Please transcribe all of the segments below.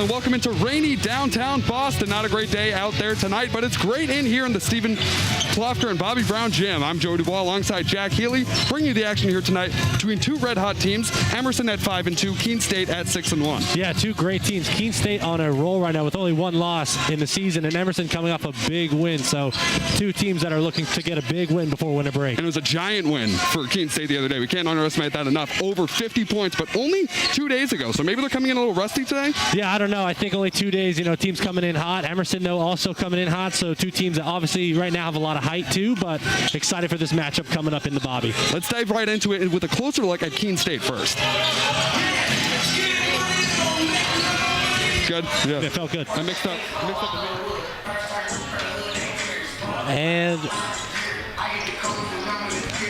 and welcome into rainy downtown Boston. Not a great day out there tonight, but it's great in here in the Stephen Plofker and Bobby Brown gym. I'm Joe Dubois alongside Jack Healy, bringing you the action here tonight between two red-hot teams, Emerson at 5-2, Keene State at 6-1. Yeah, two great teams. Keene State on a roll right now with only one loss in the season, and Emerson coming off a big win. So two teams that are looking to get a big win before winter break. And it was a giant win for Keene State the other day. We can't underestimate that enough. Over 50 points, but only 2 days ago. So maybe they're coming in a little rusty today? Yeah, I don't know. I think only 2 days, teams coming in hot. Emerson, though, also coming in hot. So two teams that obviously right now have a lot of height, too, but excited for this matchup coming up in the Bobby. Let's dive right into it with a closer look at Keene State first. Good? Yeah. It felt good. I mixed up And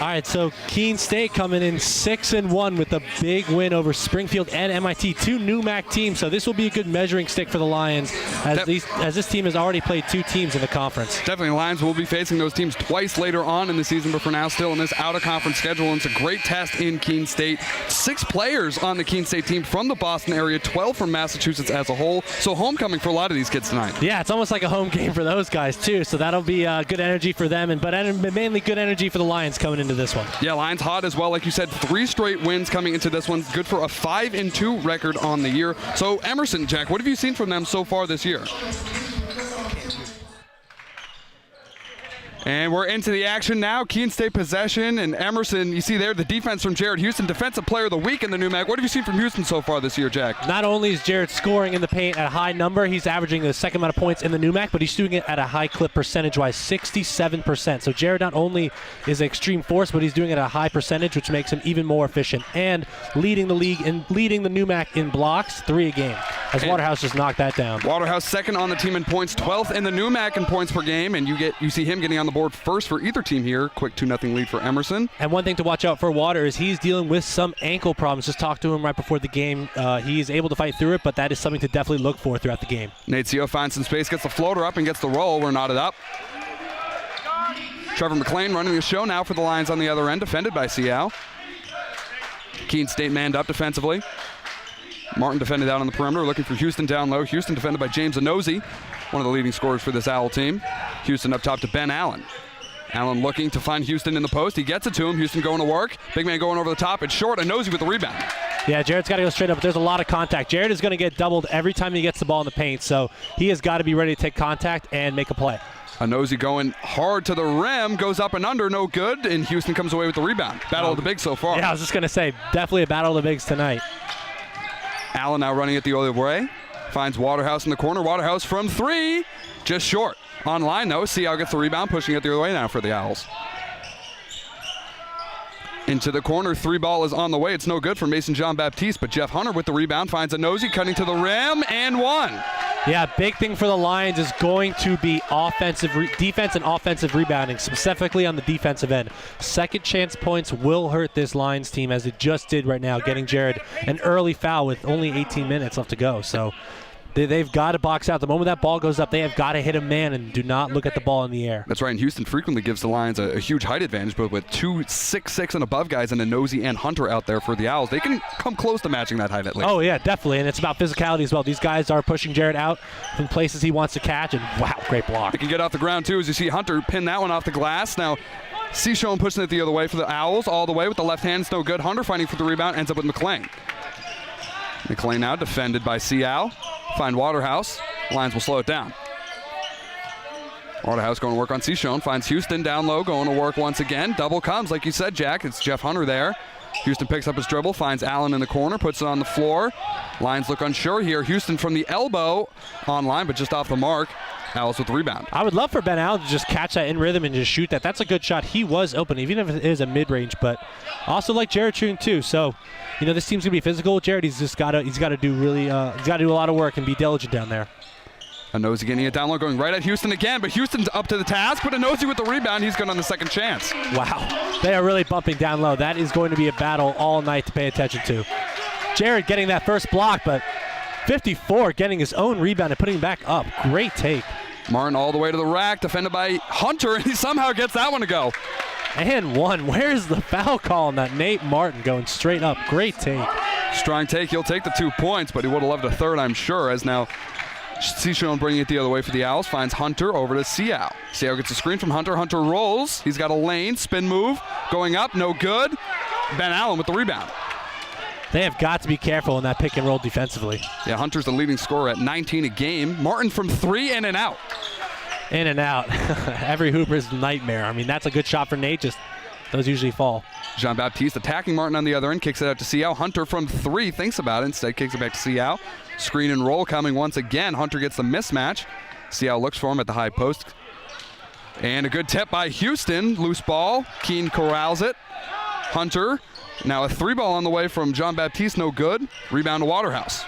all right, so Keene State coming in 6-1 with a big win over Springfield and MIT, two new MAC teams. So this will be a good measuring stick for the Lions, as this team has already played two teams in the conference. Definitely, Lions will be facing those teams twice later on in the season, but for now, still in this out-of-conference schedule. And it's a great test in Keene State. 6 players on the Keene State team from the Boston area, 12 from Massachusetts as a whole. So homecoming for a lot of these kids tonight. Yeah, it's almost like a home game for those guys too. So that'll be good energy for them, but mainly good energy for the Lions coming into this one. Yeah, Lions hot as well. Like you said, 3 straight wins coming into this one. Good for a 5-2 record on the year. So Emerson, Jack, what have you seen from them so far this year? And we're into the action now. Keene State possession, and Emerson, you see there the defense from Jared Houston, Defensive Player of the Week in the new MAC. What have you seen from Houston so far this year, Jack? Not only is Jared scoring in the paint at a high number, he's averaging the second amount of points in the new MAC, but he's doing it at a high clip percentage-wise, 67%. So Jared not only is an extreme force, but he's doing it at a high percentage, which makes him even more efficient. And leading the league and leading the new MAC in blocks, 3 a game, as Waterhouse just knocked that down. Waterhouse second on the team in points, 12th in the new MAC in points per game, and you see him getting on the board first for either team here. Quick 2-0 lead for Emerson. And one thing to watch out for Water is he's dealing with some ankle problems. Just talked to him right before the game. He's able to fight through it, but that is something to definitely look for throughout the game. Nate Seo finds some space, gets the floater up, and gets the roll. We're knotted up. Trevor McLean running the show now for the Lions on the other end, defended by Seau. Keene State manned up defensively. Martin defended out on the perimeter, looking for Houston down low. Houston defended by James Anozie, one of the leading scorers for this Owl team. Houston up top to Ben Allen. Allen looking to find Houston in the post. He gets it to him. Houston going to work. Big man going over the top. It's short. Anozie with the rebound. Yeah, Jared's got to go straight up, but there's a lot of contact. Jared is going to get doubled every time he gets the ball in the paint, so he has got to be ready to take contact and make a play. Anozie going hard to the rim, goes up and under, no good, and Houston comes away with the rebound. Battle of the bigs so far. Yeah, I was just going to say, definitely a battle of the bigs tonight. Allen now running at the other way. Finds Waterhouse in the corner. Waterhouse from 3, just short. Online, though, Seau gets the rebound, pushing it the other way now for the Owls. Into the corner, 3 ball is on the way. It's no good for Mason Jean-Baptiste, but Jeff Hunter with the rebound finds Anozie, cutting to the rim, and 1. Yeah, big thing for the Lions is going to be defense and offensive rebounding, specifically on the defensive end. Second chance points will hurt this Lions team, as it just did right now, getting Jared an early foul with only 18 minutes left to go. So they've got to box out. The moment that ball goes up, they have got to hit a man and do not look at the ball in the air. That's right, and Houston frequently gives the Lions a huge height advantage, but with 2 6'6" and above guys and Anozie and Hunter out there for the Owls, they can come close to matching that height at least. Oh, yeah, definitely, and it's about physicality as well. These guys are pushing Jared out from places he wants to catch, and wow, great block. They can get off the ground, too, as you see Hunter pin that one off the glass. Now, Sean pushing it the other way for the Owls, all the way with the left hand. It's no good. Hunter fighting for the rebound, ends up with McLean. McLean now defended by Seau. Find Waterhouse. Lions will slow it down. Waterhouse going to work on Sean. Finds Houston down low, going to work once again. Double comes, like you said, Jack. It's Jeff Hunter there. Houston picks up his dribble, finds Allen in the corner, puts it on the floor. Lions look unsure here. Houston from the elbow online, but just off the mark. Owls with the rebound. I would love for Ben Allen to just catch that in rhythm and just shoot that. That's a good shot. He was open, even if it is a mid-range, but also like Jared shooting too. So, this team's gonna be physical with Jared. He's got to do a lot of work and be diligent down there. Anozie getting it down low, going right at Houston again, but Houston's up to the task. But Anozie with the rebound, he's good on the second chance. Wow, they are really bumping down low. That is going to be a battle all night to pay attention to. Jared getting that first block, but 54 getting his own rebound and putting him back up. Great take. Martin all the way to the rack, defended by Hunter, and he somehow gets that one to go. And 1. Where's the foul call on that? Nate Martin going straight up. Great take. Strong take. He'll take the 2 points, but he would have loved a third, I'm sure, as now Seashone bringing it the other way for the Owls. Finds Hunter over to Seau. Seau gets a screen from Hunter. Hunter rolls. He's got a lane. Spin move. Going up. No good. Ben Allen with the rebound. They have got to be careful in that pick and roll defensively. Yeah, Hunter's the leading scorer at 19 a game. Martin from 3, in and out. In and out. Every Hooper's nightmare. I mean, that's a good shot for Nate. Just those usually fall. Jean-Baptiste attacking Martin on the other end. Kicks it out to Seau. Hunter from 3 thinks about it. Instead kicks it back to Seau. Screen and roll coming once again. Hunter gets the mismatch. Seau looks for him at the high post. And a good tip by Houston. Loose ball. Keene corrals it. Hunter. Now a 3-ball on the way from Jean-Baptiste. No good. Rebound to Waterhouse.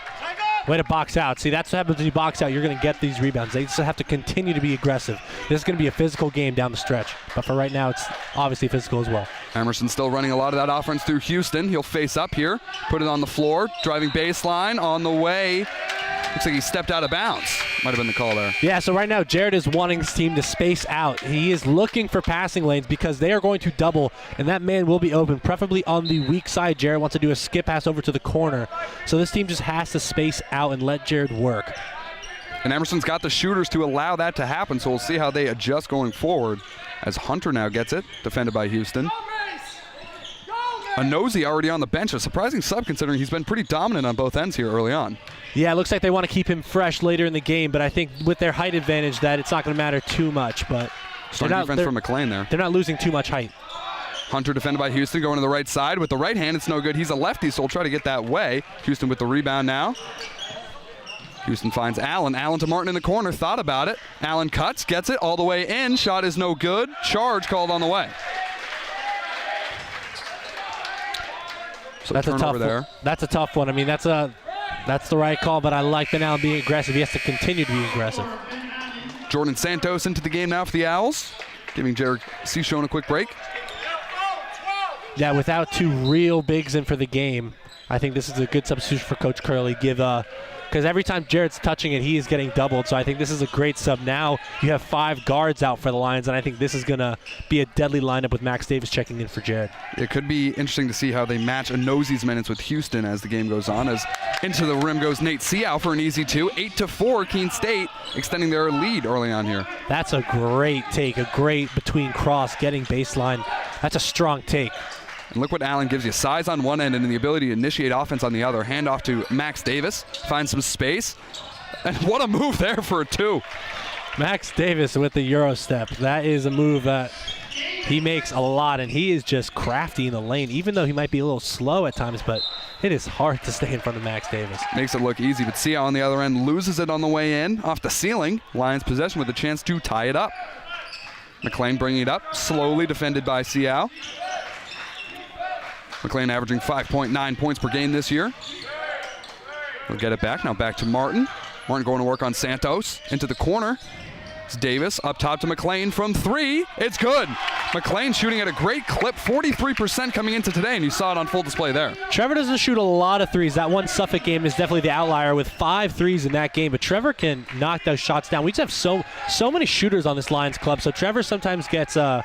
Way to box out. See, that's what happens when you box out. You're going to get these rebounds. They just have to continue to be aggressive. This is going to be a physical game down the stretch. But for right now, it's obviously physical as well. Emerson still running a lot of that offense through Houston. He'll face up here. Put it on the floor. Driving baseline. On the way. Looks like he stepped out of bounds. Might have been the call there. Yeah, so right now Jared is wanting his team to space out. He is looking for passing lanes because they are going to double, and that man will be open, preferably on the weak side. Jared wants to do a skip pass over to the corner. So this team just has to space out and let Jared work. And Emerson's got the shooters to allow that to happen, so we'll see how they adjust going forward as Hunter now gets it, defended by Houston. A Nosey already on the bench, a surprising sub considering he's been pretty dominant on both ends here early on. Yeah, it looks like they want to keep him fresh later in the game, but I think with their height advantage that it's not going to matter too much. But strong defense from McLean there. They're not losing too much height. Hunter defended by Houston, going to the right side. With the right hand, it's no good. He's a lefty, so we'll try to get that way. Houston with the rebound now. Houston finds Allen. Allen to Martin in the corner, thought about it. Allen cuts, gets it all the way in. Shot is no good. Charge called on the way. So that's a tough there. One. That's a tough one. I mean, that's the right call, but I like Ben Allen being aggressive. He has to continue to be aggressive. Jordan Santos into the game now for the Owls, giving Jared Seashone a quick break. Yeah, without two real bigs in for the game, I think this is a good substitution for Coach Curley. Because every time Jared's touching it, he is getting doubled. So I think this is a great sub. Now you have 5 guards out for the Lions, and I think this is going to be a deadly lineup with Max Davis checking in for Jared. It could be interesting to see how they match Anosie's minutes with Houston as the game goes on. As into the rim goes Nate Seau for an easy 2. 8-4, Keene State extending their lead early on here. That's a great take, a great between cross, getting baseline. That's a strong take. And look what Allen gives you. Size on one end and the ability to initiate offense on the other. Hand off to Max Davis. Finds some space. And what a move there for a 2. Max Davis with the Euro step. That is a move that he makes a lot, and he is just crafty in the lane, even though he might be a little slow at times, but it is hard to stay in front of Max Davis. Makes it look easy, but Seau on the other end loses it on the way in. Off the ceiling. Lions possession with a chance to tie it up. McLean bringing it up. Slowly defended by Seau. McLean averaging 5.9 points per game this year. We'll get it back. Now back to Martin. Martin going to work on Santos. Into the corner. It's Davis up top to McLean from 3. It's good. McLean shooting at a great clip. 43% coming into today, and you saw it on full display there. Trevor doesn't shoot a lot of threes. That one Suffolk game is definitely the outlier with 5 threes in that game, but Trevor can knock those shots down. We just have so many shooters on this Lions club, so Trevor sometimes gets a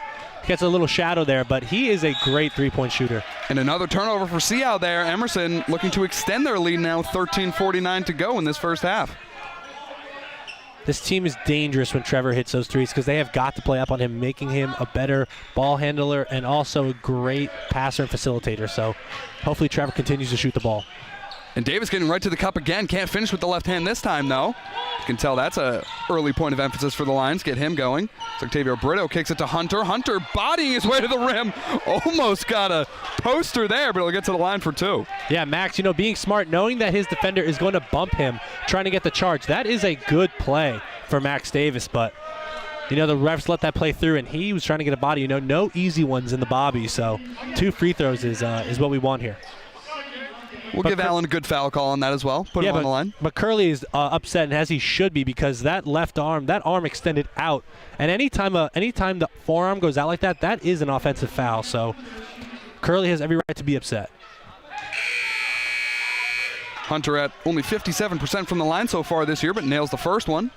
little shadow there, but he is a great three-point shooter. And another turnover for Seau there. Emerson looking to extend their lead now. 13:49 to go in this first half. This team is dangerous when Trevor hits those threes because they have got to play up on him, making him a better ball handler and also a great passer and facilitator. So hopefully Trevor continues to shoot the ball. And Davis getting right to the cup again. Can't finish with the left hand this time, though. You can tell that's a early point of emphasis for the Lions. Get him going. So Octavio Brito kicks it to Hunter. Hunter bodying his way to the rim. Almost got a poster there, but he'll get to the line for 2. Yeah, Max, being smart, knowing that his defender is going to bump him, trying to get the charge. That is a good play for Max Davis, but the refs let that play through, and he was trying to get a body. No easy ones in the bobby, so 2 free throws is what we want here. We'll give Allen a good foul call on that as well. Put him on the line. But Curley is upset, and as he should be, because that arm extended out. And anytime the forearm goes out like that, that is an offensive foul. So Curley has every right to be upset. Hunter at only 57% from the line so far this year, but nails the first one.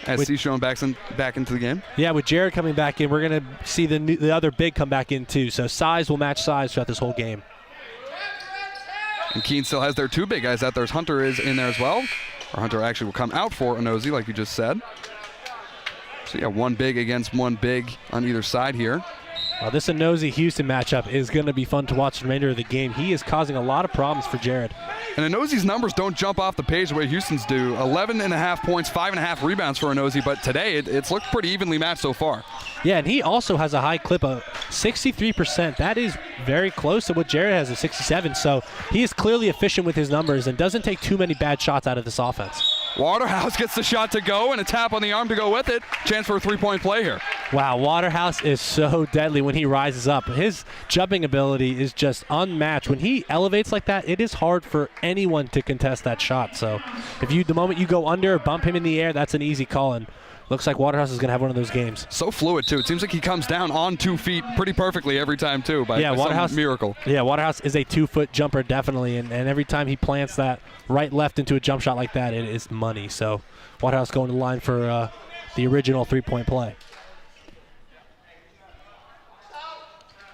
As Seashone back into the game. Yeah, with Jared coming back in, we're going to see the other big come back in too. So size will match size throughout this whole game. And Keene still has their 2 big guys out there. Hunter is in there as well. Or Hunter actually will come out for Nosey, like you just said. So yeah, 1 big against 1 big on either side here. Well, this Nosey-Houston matchup is going to be fun to watch the remainder of the game. He is causing a lot of problems for Jared. And Nosey's numbers don't jump off the page the way Houston's do. 11.5 points, 5.5 rebounds for Nosey, but today it's looked pretty evenly matched so far. Yeah, and he also has a high clip of 63%. That is very close to what Jared has at 67, so he is clearly efficient with his numbers and doesn't take too many bad shots out of this offense. Waterhouse gets the shot to go and a tap on the arm to go with it. Chance for a 3-point play here. Wow, Waterhouse is so deadly when he rises up. His jumping ability is just unmatched. When he elevates like that, it is hard for anyone to contest that shot. So the moment you go under or bump him in the air, that's an easy call. And looks like Waterhouse is going to have one of those games. So fluid, too. It seems like he comes down on 2 feet pretty perfectly every time, too, by Waterhouse, some miracle. Yeah, Waterhouse is a 2-foot jumper, definitely. And every time he plants that right-left into a jump shot like that, it is money. So Waterhouse going to the line for the original 3-point play.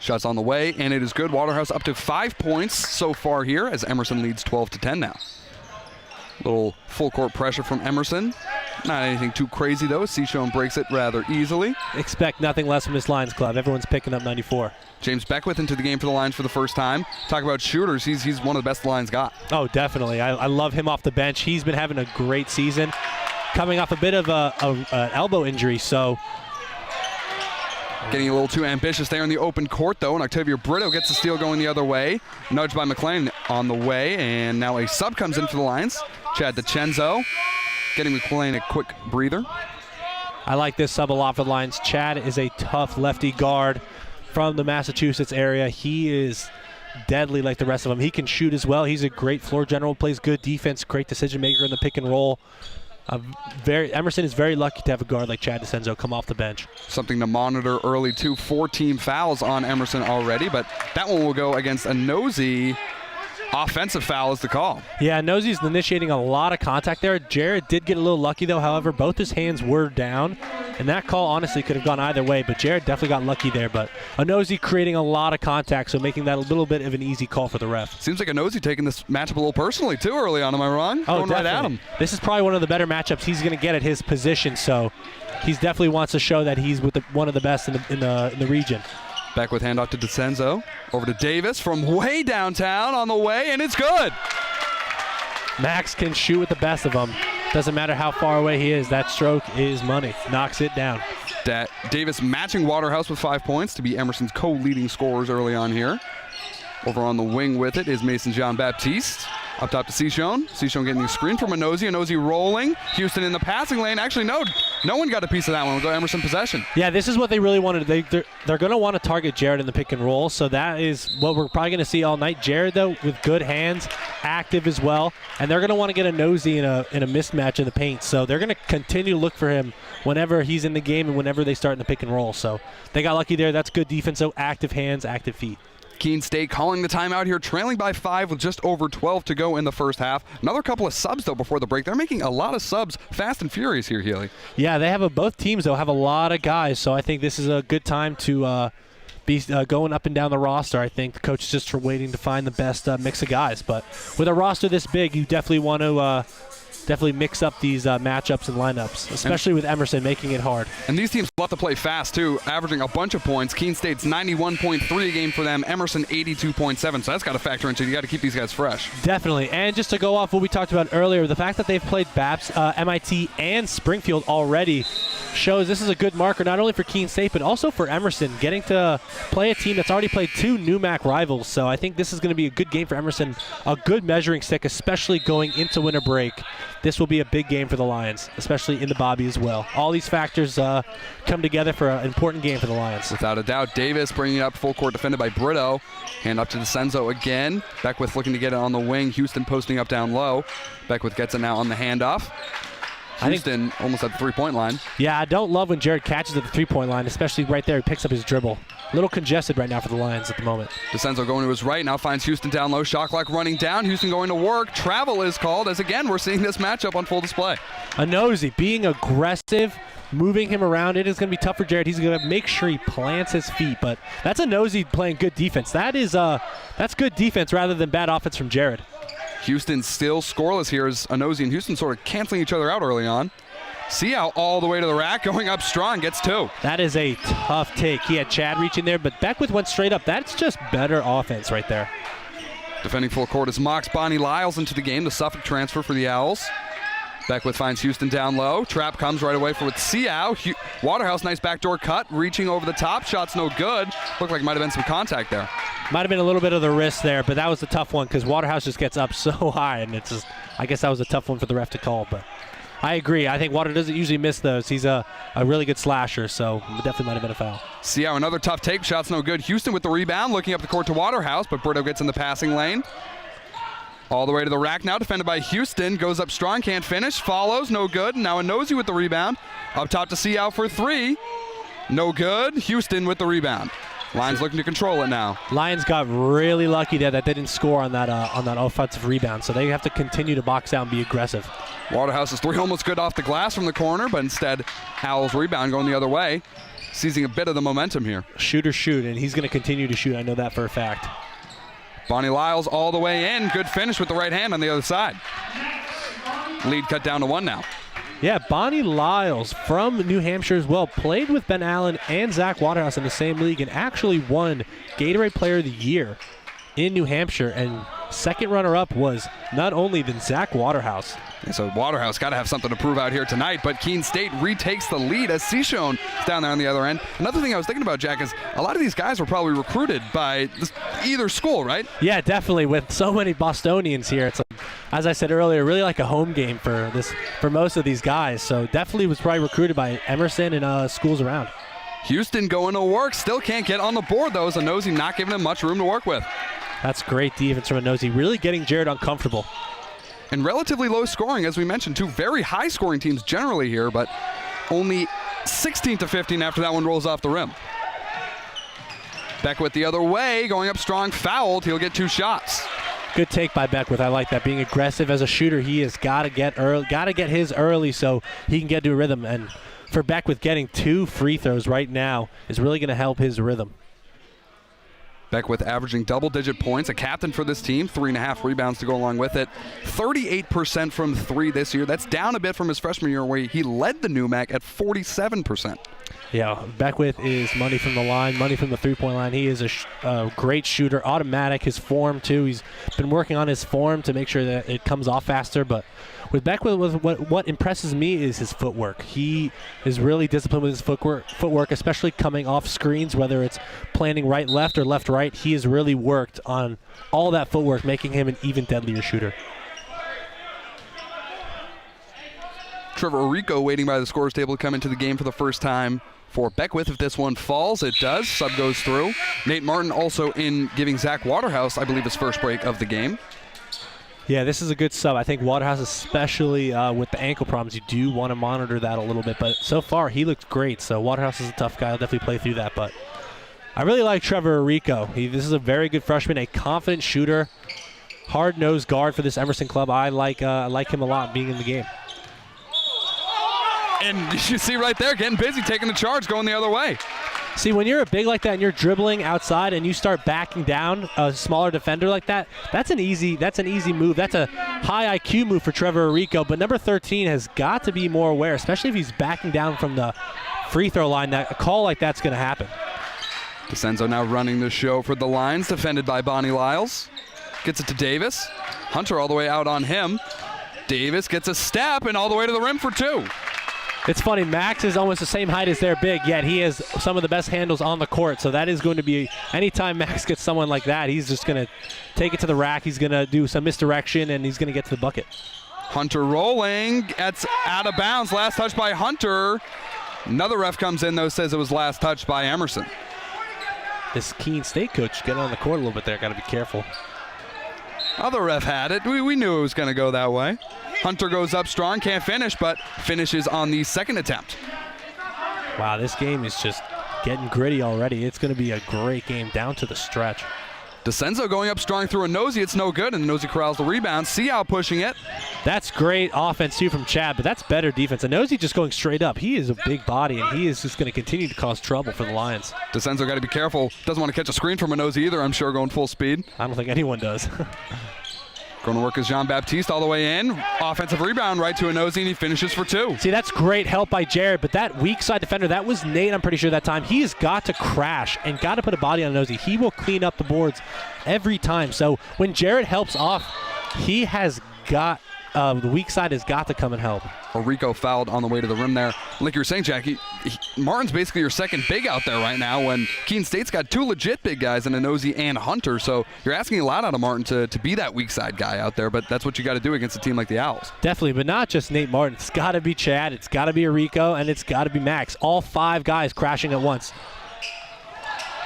Shots on the way, and it is good. Waterhouse up to 5 points so far here as Emerson leads 12-10 now. Little full court pressure from Emerson. Not anything too crazy, though. Seashone breaks it rather easily. Expect nothing less from this Lions club. Everyone's picking up 94. James Beckwith into the game for the Lions for the first time. Talk about shooters. He's one of the best the Lions got. Oh, definitely. I love him off the bench. He's been having a great season. Coming off a bit of an elbow injury, so... Getting a little too ambitious there in the open court, though, and Octavio Brito gets the steal going the other way. Nudged by McLean on the way, and now a sub comes in for the Lions. Chad DiCenzo getting McLean a quick breather. I like this sub a lot for the Lions. Chad is a tough lefty guard from the Massachusetts area. He is deadly like the rest of them. He can shoot as well. He's a great floor general, plays good defense, great decision maker in the pick and roll. Emerson is very lucky to have a guard like Chad DiCenzo come off the bench. Something to monitor early, too. 4 team fouls on Emerson already, but that one will go against a Nosey. Offensive foul is the call. Yeah, Nosey's initiating a lot of contact there. Jared did get a little lucky, though. However, both his hands were down, and that call honestly could have gone either way, but Jared definitely got lucky there. But a Nosey creating a lot of contact, so making that a little bit of an easy call for the ref. Seems like a Nosey taking this matchup a little personally, too, early on. Am I wrong? Oh, going right at him. This is probably one of the better matchups he's going to get at his position, so he definitely wants to show that he's with one of the best in the region. Back with handoff to DiCenzo. Over to Davis from way downtown on the way, and it's good. Max can shoot with the best of them. Doesn't matter how far away he is. That stroke is money. Knocks it down. Davis matching Waterhouse with 5 points to be Emerson's co-leading scorers early on here. Over on the wing with it is Mason Jean-Baptiste. Up top to Seashone. Seashone getting a screen from Nosey rolling. Houston in the passing lane. Actually, no one got a piece of that one. We'll go Emerson possession. Yeah, this is what they really wanted. They're going to want to target Jared in the pick and roll, so that is what we're probably going to see all night. Jared, though, with good hands, active as well, and they're going to want to get a Nosey in a mismatch in the paint, so they're going to continue to look for him whenever he's in the game and whenever they start in the pick and roll. So they got lucky there. That's good defense, so active hands, active feet. Keene State calling the timeout here, trailing by 5 with just over 12 to go in the first half. Another couple of subs, though, before the break. They're making a lot of subs fast and furious here, Healy. Yeah, they have both teams, though, have a lot of guys, so I think this is a good time to be going up and down the roster. I think the coach is just waiting to find the best mix of guys. But with a roster this big, you definitely want to mix up these matchups and lineups, especially with Emerson making it hard. And these teams love to play fast, too, averaging a bunch of points. Keene State's 91.3 a game for them, Emerson 82.7, so that's got to factor into. You got to keep these guys fresh. Definitely, and just to go off what we talked about earlier, the fact that they've played MIT and Springfield already shows this is a good marker not only for Keene State but also for Emerson, getting to play a team that's already played 2 NUMAC rivals. So I think this is going to be a good game for Emerson, a good measuring stick, especially going into winter break. This will be a big game for the Lions, especially in the Bobby as well. All these factors come together for an important game for the Lions. Without a doubt. Davis bringing it up full court, defended by Brito. Hand up to DiCenzo again. Beckwith looking to get it on the wing. Houston posting up down low. Beckwith gets it now on the handoff. Houston almost at the 3-point line. Yeah, I don't love when Jared catches at the 3-point line, especially right there. He picks up his dribble. a little congested right now for the Lions at the moment. DeCenzo going to his right, now finds Houston down low. Shot clock running down. Houston going to work. Travel is called as, again, we're seeing this matchup on full display. Anosy being aggressive, moving him around. It is going to be tough for Jared. He's going to make sure he plants his feet, but that's Anosy playing good defense. That's good defense rather than bad offense from Jared. Houston still scoreless here as Anosy and Houston sort of canceling each other out early on. Seau all the way to the rack, going up strong, gets 2. That is a tough take. He had Chad reaching there, but Beckwith went straight up. That's just better offense right there. Defending full court is Mox Bonnie Lyles into the game, the Suffolk transfer for the Owls. Beckwith finds Houston down low. Trap comes right away for with Seau. Waterhouse, nice backdoor cut, reaching over the top. Shot's no good. Looked like might have been some contact there. Might have been a little bit of the wrist there, but that was the tough one because Waterhouse just gets up so high, and it's just, I guess that was a tough one for the ref to call, but I agree. I think Water doesn't usually miss those. He's a really good slasher, so it definitely might have been a foul. Seau, another tough take. Shot's no good. Houston with the rebound, looking up the court to Waterhouse, but Brito gets in the passing lane. All the way to the rack now, defended by Houston. Goes up strong, can't finish. Follows, no good. Now Anosy with the rebound. Up top to Seau for 3. No good. Houston with the rebound. Lions looking to control it now. Lions got really lucky there that they didn't score on that offensive rebound, so they have to continue to box out and be aggressive. Waterhouse's 3 almost good off the glass from the corner, but instead Owls rebound going the other way, seizing a bit of the momentum here. Shooter shoot, and he's going to continue to shoot. I know that for a fact. Bonnie Lyles all the way in. Good finish with the right hand on the other side. Lead cut down to 1 now. Yeah, Bonnie Lyles from New Hampshire as well. Played with Ben Allen and Zach Waterhouse in the same league and actually won Gatorade Player of the Year in New Hampshire. And second runner-up was none only than Zach Waterhouse. And so Waterhouse got to have something to prove out here tonight, but Keene State retakes the lead as Seashone is down there on the other end. Another thing I was thinking about, Jack, is a lot of these guys were probably recruited by either school, right? Yeah, definitely. With so many Bostonians here, it's, as I said earlier, really like a home game for most of these guys. So definitely was probably recruited by Emerson and schools around. Houston going to work, still can't get on the board though, as Anosy not giving him much room to work with. That's great defense from Anosy, really getting Jared uncomfortable. And relatively low scoring, as we mentioned, 2 very high scoring teams generally here, but only 16-15 after that one rolls off the rim. Beckwith the other way, going up strong, fouled. He'll get 2 shots. Good take by Beckwith. I like that. Being aggressive as a shooter, he has got to get his early so he can get to a rhythm. And for Beckwith, getting 2 free throws right now is really going to help his rhythm. Beckwith averaging double-digit points, a captain for this team, 3.5 rebounds to go along with it. 38% from 3 this year. That's down a bit from his freshman year where he led the NUMAC at 47%. Yeah, Beckwith is money from the line, money from the three-point line. He is a great shooter, automatic. His form, too. He's been working on his form to make sure that it comes off faster. But with Beckwith, what impresses me is his footwork. He is really disciplined with his footwork, especially coming off screens, whether it's planning right-left or left-right. He has really worked on all that footwork, making him an even deadlier shooter. Trevor Orico waiting by the scorer's table to come into the game for the first time for Beckwith. If this one falls, it does. Sub goes through. Nate Martin also in giving Zach Waterhouse, I believe, his first break of the game. Yeah, this is a good sub. I think Waterhouse, especially with the ankle problems, you do want to monitor that a little bit. But so far, he looks great. So Waterhouse is a tough guy. I'll definitely play through that. But I really like Trevor Orico. This is a very good freshman, a confident shooter, hard-nosed guard for this Emerson club. I like him a lot being in the game. And you see right there, getting busy, taking the charge, going the other way. See, when you're a big like that and you're dribbling outside and you start backing down a smaller defender like that, that's an easy move. That's a high IQ move for Trevor Orico. But number 13 has got to be more aware, especially if he's backing down from the free throw line. That a call like that's going to happen. DeCenzo now running the show for the Lions, defended by Bonnie Lyles. Gets it to Davis. Hunter all the way out on him. Davis gets a step and all the way to the rim for 2. It's funny, Max is almost the same height as their big, yet he has some of the best handles on the court. So that is going to be, anytime Max gets someone like that, he's just going to take it to the rack. He's going to do some misdirection, and he's going to get to the bucket. Hunter rolling. It's out of bounds. Last touch by Hunter. Another ref comes in, though, says it was last touch by Emerson. This Keene State coach getting on the court a little bit there. Got to be careful. Other ref had it. We knew it was going to go that way. Hunter goes up strong, can't finish, but finishes on the second attempt. Wow, this game is just getting gritty already. It's going to be a great game down to the stretch. DeCenzo going up strong through a nosy. It's no good, and Nosy corrals the rebound. Seow pushing it. That's great offense, too, from Chad, but that's better defense. And Nosy just going straight up. He is a big body, and he is just going to continue to cause trouble for the Lions. DeCenzo got to be careful. Doesn't want to catch a screen from a nosy either, I'm sure, going full speed. I don't think anyone does. Going to work as Jean-Baptiste all the way in. Offensive rebound right to a nosy, and he finishes for 2. See, that's great help by Jared, but that weak side defender, that was Nate, I'm pretty sure, that time. He has got to crash and got to put a body on nosy. He will clean up the boards every time. So when Jared helps off, he has got the weak side has got to come and help. Rico fouled on the way to the rim there. Like you were saying, Jackie, Martin's basically your second big out there right now when Keene State's got 2 legit big guys in a Nosy and Hunter. So you're asking a lot out of Martin to be that weak side guy out there, but that's what you got to do against a team like the Owls. Definitely, but not just Nate Martin. It's got to be Chad, it's got to be Rico, and it's got to be Max. All 5 guys crashing at once.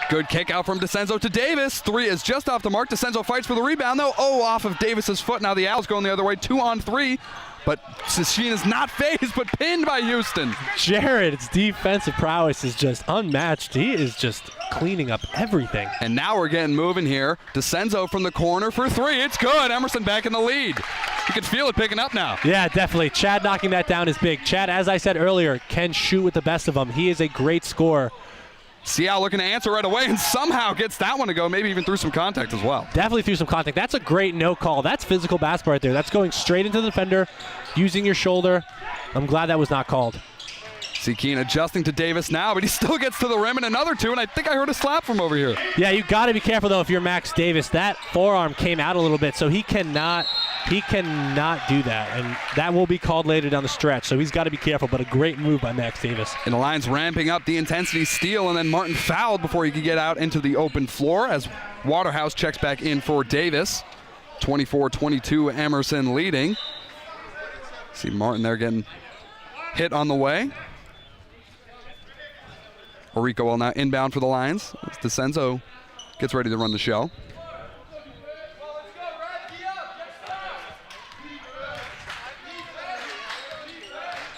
Good kick out from DeCenzo to Davis. 3 is just off the mark. DeCenzo fights for the rebound, though. Oh, off of Davis's foot. Now the Owls going the other way. 2 on 3. But Sheen is not phased, but pinned by Houston. Jared's defensive prowess is just unmatched. He is just cleaning up everything. And now we're getting moving here. DeCenzo from the corner for 3. It's good. Emerson back in the lead. You can feel it picking up now. Yeah, definitely. Chad knocking that down is big. Chad, as I said earlier, can shoot with the best of them. He is a great scorer. Seow looking to answer right away and somehow gets that one to go, maybe even through some contact as well. Definitely through some contact. That's a great no call. That's physical basketball right there. That's going straight into the defender, using your shoulder. I'm glad that was not called. See Keene adjusting to Davis now, but he still gets to the rim and another 2, and I think I heard a slap from over here. Yeah, you got to be careful, though, if you're Max Davis. That forearm came out a little bit, so he cannot do that, and that will be called later down the stretch, so he's got to be careful, but a great move by Max Davis. And the Lions ramping up the intensity steal, and then Martin fouled before he could get out into the open floor as Waterhouse checks back in for Davis. 24-22, Emerson leading. See Martin there getting hit on the way. Rico will now inbound for the Lions as DeCenzo gets ready to run the show.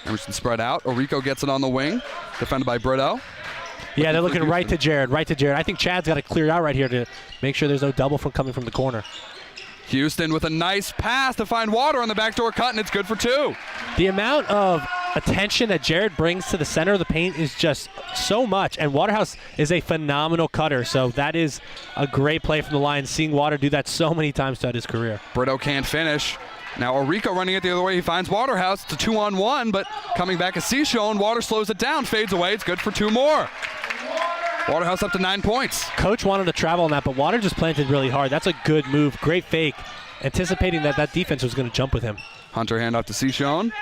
Emerson spread out. Rico gets it on the wing, defended by Brito. Yeah, they're looking right to Jared. I think Chad's got to clear it out right here to make sure there's no double from coming from the corner. Houston with a nice pass to find Water on the backdoor cut, and it's good for 2. The amount of attention that Jared brings to the center of the paint is just so much, and Waterhouse is a phenomenal cutter, so that is a great play from the Lions, seeing Water do that so many times throughout his career. Brito can't finish. Now Rico running it the other way. He finds Waterhouse. It's a 2-on-1, but coming back as Seashone, Water slows it down, fades away. It's good for 2 more. Waterhouse up to 9 points. Coach wanted to travel on that, but Water just planted really hard. That's a good move. Great fake, anticipating that defense was going to jump with him. Hunter hand off to Seashone.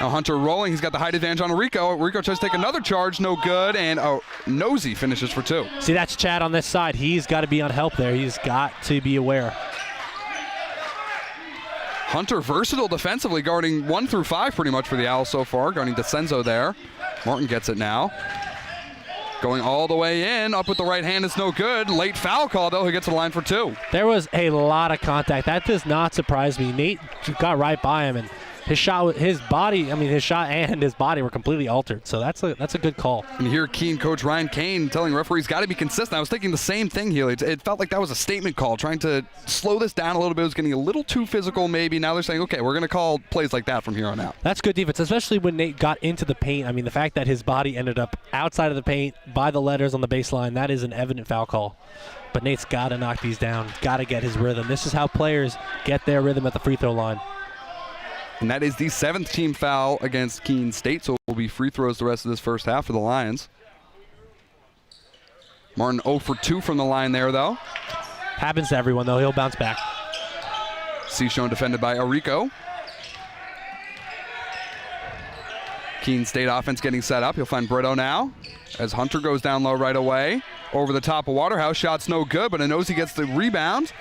Now Hunter rolling. He's got the height advantage on Rico. Rico tries to take another charge. No good. And Nosy finishes for 2. See, that's Chad on this side. He's got to be on help there. He's got to be aware. Hunter versatile defensively, guarding 1 through 5 pretty much for the Owls so far. Guarding DeCenzo there. Martin gets it now. Going all the way in, up with the right hand, it's no good. Late foul call, though. He gets to the line for 2. There was a lot of contact. That does not surprise me. Nate got right by him, and his shot and his body were completely altered. So that's a good call. And here, Keene coach Ryan Kane telling referees got to be consistent. I was thinking the same thing, Healy. It felt like that was a statement call, trying to slow this down a little bit. It was getting a little too physical, maybe. Now they're saying, okay, we're going to call plays like that from here on out. That's good defense, especially when Nate got into the paint. I mean, the fact that his body ended up outside of the paint by the letters on the baseline, that is an evident foul call. But Nate's got to knock these down, got to get his rhythm. This is how players get their rhythm at the free throw line. And that is the 7th team foul against Keene State, so it will be free throws the rest of this first half for the Lions. Martin 0 for 2 from the line there, though. Happens to everyone, though. He'll bounce back. Seashone defended by Rico. Keene State offense getting set up. He'll find Brito now as Hunter goes down low right away. Over the top of Waterhouse. Shot's no good, but Inosi gets the rebound.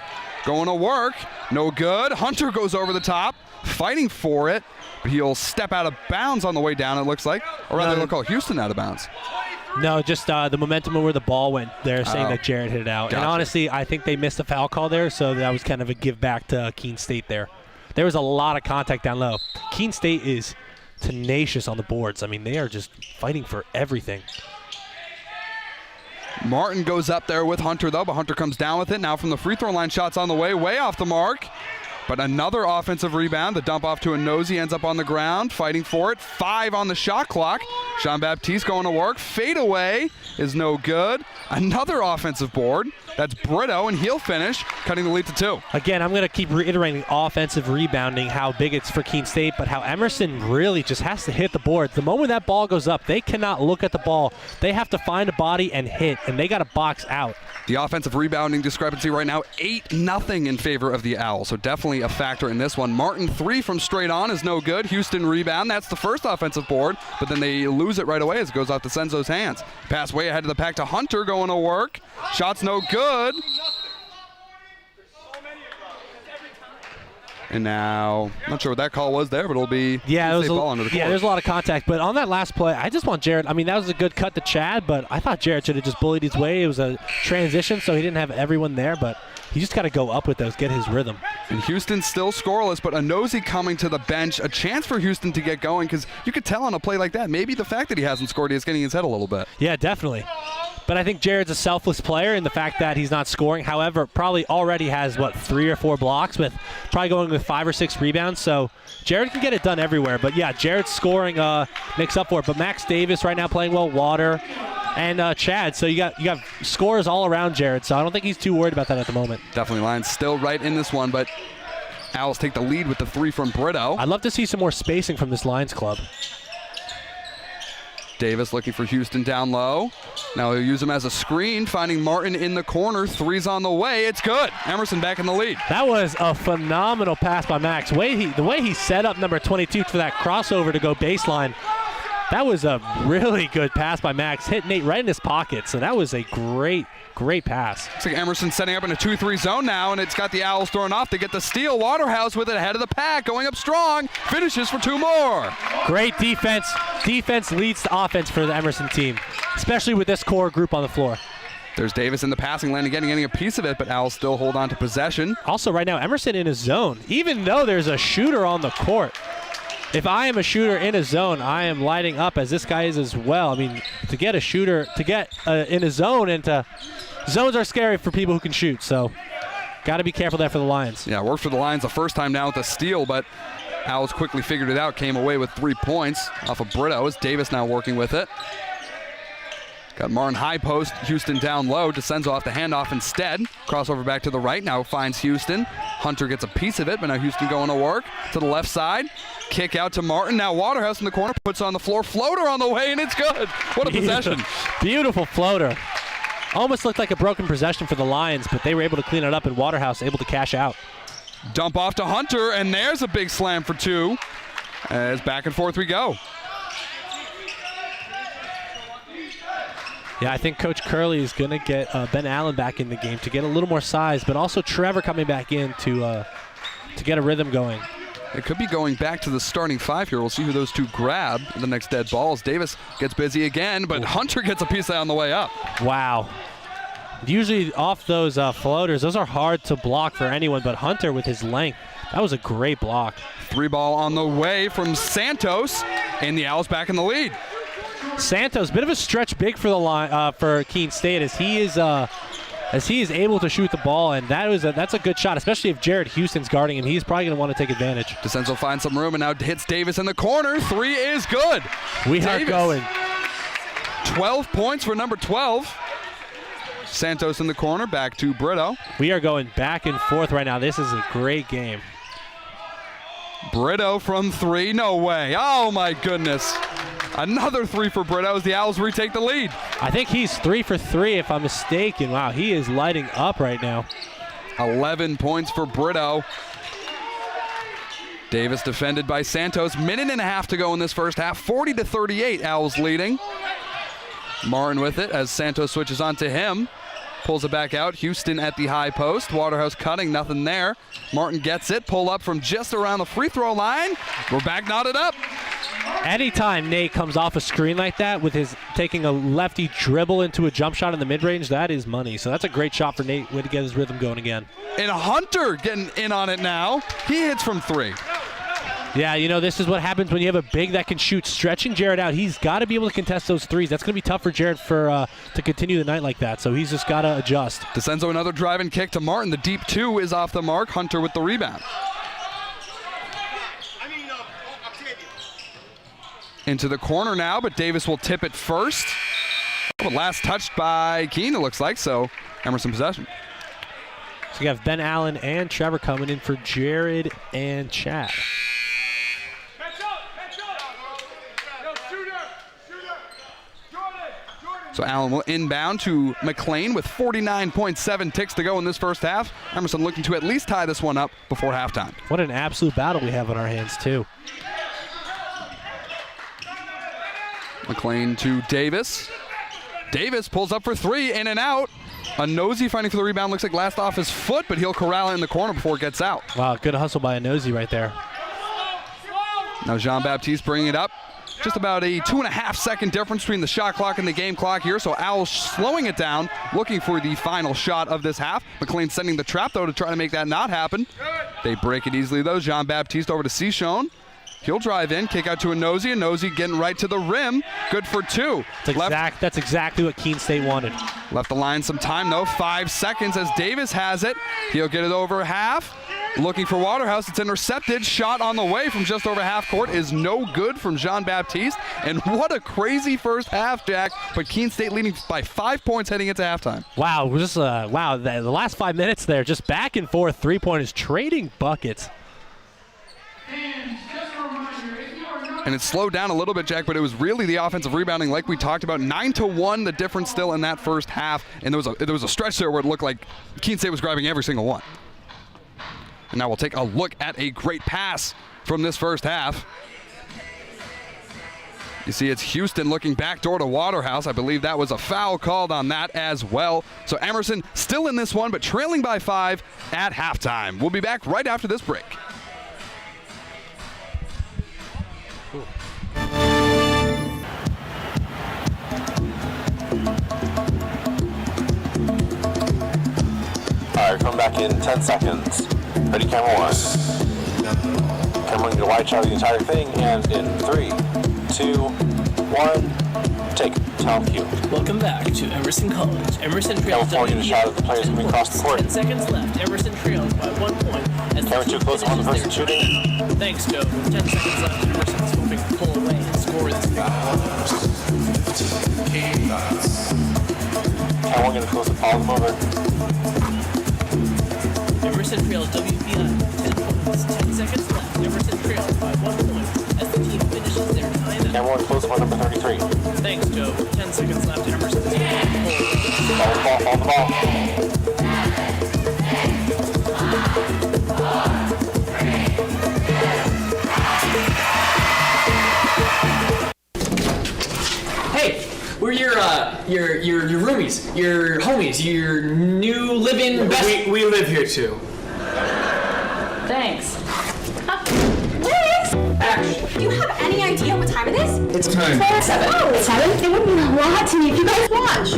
Going to work. No good. Hunter goes over the top, fighting for it. But he'll step out of bounds on the way down, it looks like. Or rather, they'll call Houston out of bounds. No, just the momentum of where the ball went. They're saying that Jared hit it out. Gotcha. And honestly, I think they missed a foul call there, so that was kind of a give back to Keene State there. There was a lot of contact down low. Keene State is tenacious on the boards. I mean, they are just fighting for everything. Martin goes up there with Hunter, though, but Hunter comes down with it. Now from the free throw line, shots on the way off the mark. But another offensive rebound. The dump off to a Nosey, ends up on the ground, fighting for it. 5 on the shot clock. Jean-Baptiste going to work. Fade away is no good. Another offensive board. That's Brito, and he'll finish, cutting the lead to 2. Again, I'm going to keep reiterating offensive rebounding, how big it's for Keene State, but how Emerson really just has to hit the boards. The moment that ball goes up, they cannot look at the ball. They have to find a body and hit, and they got to box out. The offensive rebounding discrepancy right now, 8-0 in favor of the Owls, so definitely a factor in this one. Martin 3 from straight on is no good. Houston rebound. That's the first offensive board, but then they lose it right away as it goes off to Senzo's hands. Pass way ahead of the pack to Hunter, going to work. Shot's no good. And now, not sure what that call was there, but it'll be ball under the court. Yeah, there's a lot of contact. But on that last play, I just want Jared. I mean, that was a good cut to Chad, but I thought Jared should have just bullied his way. It was a transition, so he didn't have everyone there, but he just got to go up with those, get his rhythm. And Houston still scoreless, but Nosey coming to the bench. A chance for Houston to get going, because you could tell on a play like that, maybe the fact that he hasn't scored, he's getting his head a little bit. Yeah, definitely. But I think Jared's a selfless player in the fact that he's not scoring. However, probably already has, 3 or 4 blocks, with probably going with 5 or 6 rebounds. So Jared can get it done everywhere. But, yeah, Jared's scoring makes up for it. But Max Davis right now playing well, Water, and Chad. So you got scores all around Jared. So I don't think he's too worried about that at the moment. Definitely. Lions still right in this one, but Owls take the lead with the 3 from Brito. I'd love to see some more spacing from this Lions club. Davis looking for Houston down low. Now he'll use him as a screen, finding Martin in the corner. 3's on the way. It's good. Emerson back in the lead. That was a phenomenal pass by Max. The way he set up number 22 for that crossover to go baseline, that was a really good pass by Max. Hit Nate right in his pocket. So that was a great pass. Looks like Emerson setting up in a 2-3 zone now, and it's got the Owls thrown off to get the steal. Waterhouse with it ahead of the pack, going up strong. Finishes for 2 more. Great defense. Defense leads to offense for the Emerson team, especially with this core group on the floor. There's Davis in the passing lane again, getting a piece of it, but Owls still hold on to possession. Also right now, Emerson in his zone, even though there's a shooter on the court. If I am a shooter in a zone, I am lighting up as this guy is as well. I mean, to get a shooter, in a zone, and zones are scary for people who can shoot, so got to be careful there for the Lions. Yeah, worked for the Lions the first time down with a steal, but Owls quickly figured it out, came away with 3 points off of Brito. As Davis now working with it. Got Martin high post, Houston down low. Descends off the handoff instead. Crossover back to the right, now finds Houston. Hunter gets a piece of it, but now Houston going to work. To the left side, kick out to Martin. Now Waterhouse in the corner, puts on the floor. Floater on the way, and it's good. What a possession. Beautiful floater. Almost looked like a broken possession for the Lions, but they were able to clean it up, and Waterhouse able to cash out. Dump off to Hunter, and there's a big slam for 2. As back and forth we go. Yeah, I think Coach Curley is going to get Ben Allen back in the game to get a little more size, but also Trevor coming back in to get a rhythm going. It could be going back to the starting 5 here. We'll see who those 2 grab the next dead balls. Davis gets busy again, but Hunter gets a piece of that on the way up. Wow. Usually off those floaters, those are hard to block for anyone, but Hunter with his length, that was a great block. 3 ball on the way from Santos, and the Owls back in the lead. Santos, bit of a stretch big for the for Keene State as he is able to shoot the ball, and that's a good shot, especially if Jared Houston's guarding him. He's probably going to want to take advantage. DeCenzo finds some room and now hits Davis in the corner. 3 is good. We are going. 12 points for number 12. Santos in the corner, back to Brito. We are going back and forth right now. This is a great game. Brito from 3, no way. Oh my goodness. Another 3 for Brito as the Owls retake the lead. I think he's 3 for 3 if I'm mistaken. Wow, he is lighting up right now. 11 points for Brito. Davis defended by Santos. 1.5 minutes to go in this first half. 40-38, Owls leading. Martin with it as Santos switches on to him. Pulls it back out. Houston at the high post. Waterhouse cutting, nothing there. Martin gets it. Pull up from just around the free throw line. We're back knotted up. Anytime Nate comes off a screen like that with his taking a lefty dribble into a jump shot in the mid-range, that is money. So that's a great shot for Nate. Way to get his rhythm going again. And Hunter getting in on it now. He hits from 3. Yeah, you know, this is what happens when you have a big that can shoot. Stretching Jared out, he's got to be able to contest those threes. That's going to be tough for Jared to continue the night like that, so he's just got to adjust. DeCenzo, another drive and kick to Martin. The deep 2 is off the mark. Hunter with the rebound. Into the corner now, but Davis will tip it first. But last touched by Keene, it looks like, so Emerson possession. So you have Ben Allen and Trevor coming in for Jared and Chad. So Allen will inbound to McLean with 49.7 ticks to go in this first half. Emerson looking to at least tie this one up before halftime. What an absolute battle we have on our hands, too. McLean to Davis. Davis pulls up for 3, in and out. A Nosy fighting for the rebound, looks like last off his foot, but he'll corral it in the corner before it gets out. Wow, good hustle by a Nosy right there. Now Jean-Baptiste bringing it up. Just about a 2.5-second difference between the shot clock and the game clock here, so Owls slowing it down, looking for the final shot of this half. McLean sending the trap, though, to try to make that not happen. They break it easily, though. Jean-Baptiste over to Cichon. He'll drive in, kick out to a Nosy getting right to the rim. Good for 2. That's exactly what Keene State wanted. Left the line some time, though. 5 seconds as Davis has it. He'll get it over half. Looking for Waterhouse. It's intercepted. Shot on the way from just over half court is no good from Jean-Baptiste. And what a crazy first half, Jack. But Keene State leading by 5 points heading into halftime. Wow, the last 5 minutes there, just back and forth, three-pointers trading buckets. And it slowed down a little bit, Jack, but it was really the offensive rebounding like we talked about. 9-1, the difference still in that first half. And there was a stretch there where it looked like Keene State was grabbing every single one. And now we'll take a look at a great pass from this first half. You see it's Houston looking backdoor to Waterhouse. I believe that was a foul called on that as well. So Emerson still in this one, but trailing by 5 at halftime. We'll be back right after this break. All right, come back in 10 seconds. Ready, camera 1. Camera 1, you watch out the entire thing, and in 3, 2, 1, take it. Time cue. Welcome back to Emerson College. Emerson trails Camera 4, get a shot of the players moving across the court. 10 seconds left. Emerson trails by 1 point. As Camera 2, close on the person shooting. Thanks, Joe. With 10 seconds left, Emerson's hoping to pull away and score this big Camera 1, gonna close the palm over. Emerson trails WPI 10 points. 10 seconds left. Emerson trails by 1 point as the team finishes their timeout. Camera 1, close on number 33. Thanks, Joe. With 10 seconds left, Emerson's hoping to pull away. Ball, the ball. Hey, we're your roomies, your homies, your new living best. We live here too. Thanks. Liz! Do you have any idea what time it is? It's time. 7. Oh, 7? It would mean a lot to me if you guys watch.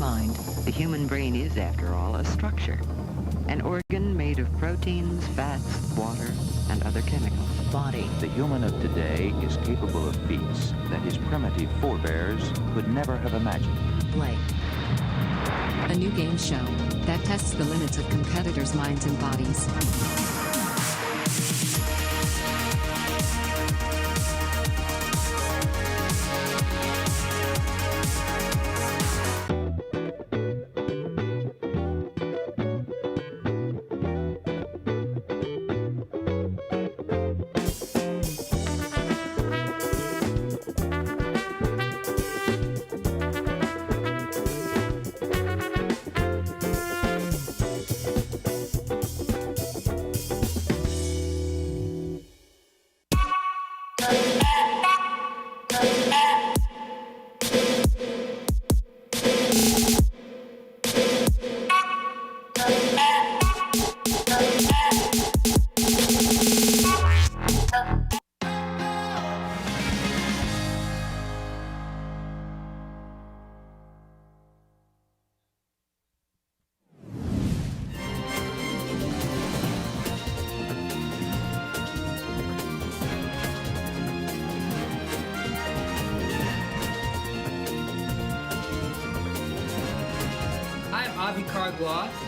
Mind. The human brain is, after all, a structure. An organ made of proteins, fats, water, and other chemicals. Body. The human of today is capable of feats that his primitive forebears could never have imagined. Blake. A new game show that tests the limits of competitors' minds and bodies.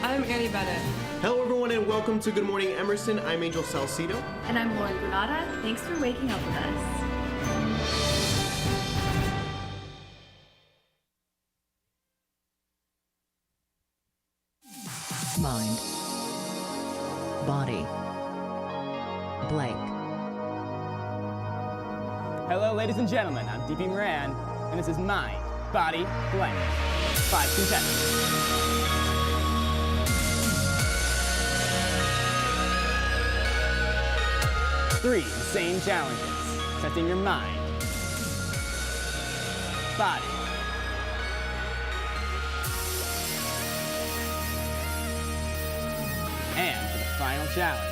I'm Annie Bennett. Hello everyone and welcome to Good Morning Emerson. I'm Angel Salcido. And I'm Lauren Granada. Thanks for waking up with us. Mind. Body. Blake. Hello, ladies and gentlemen. I'm DP Moran, and this is Mind, Body, Blank. 5 contestants. 3 insane challenges, testing your mind, body, and for the final challenge,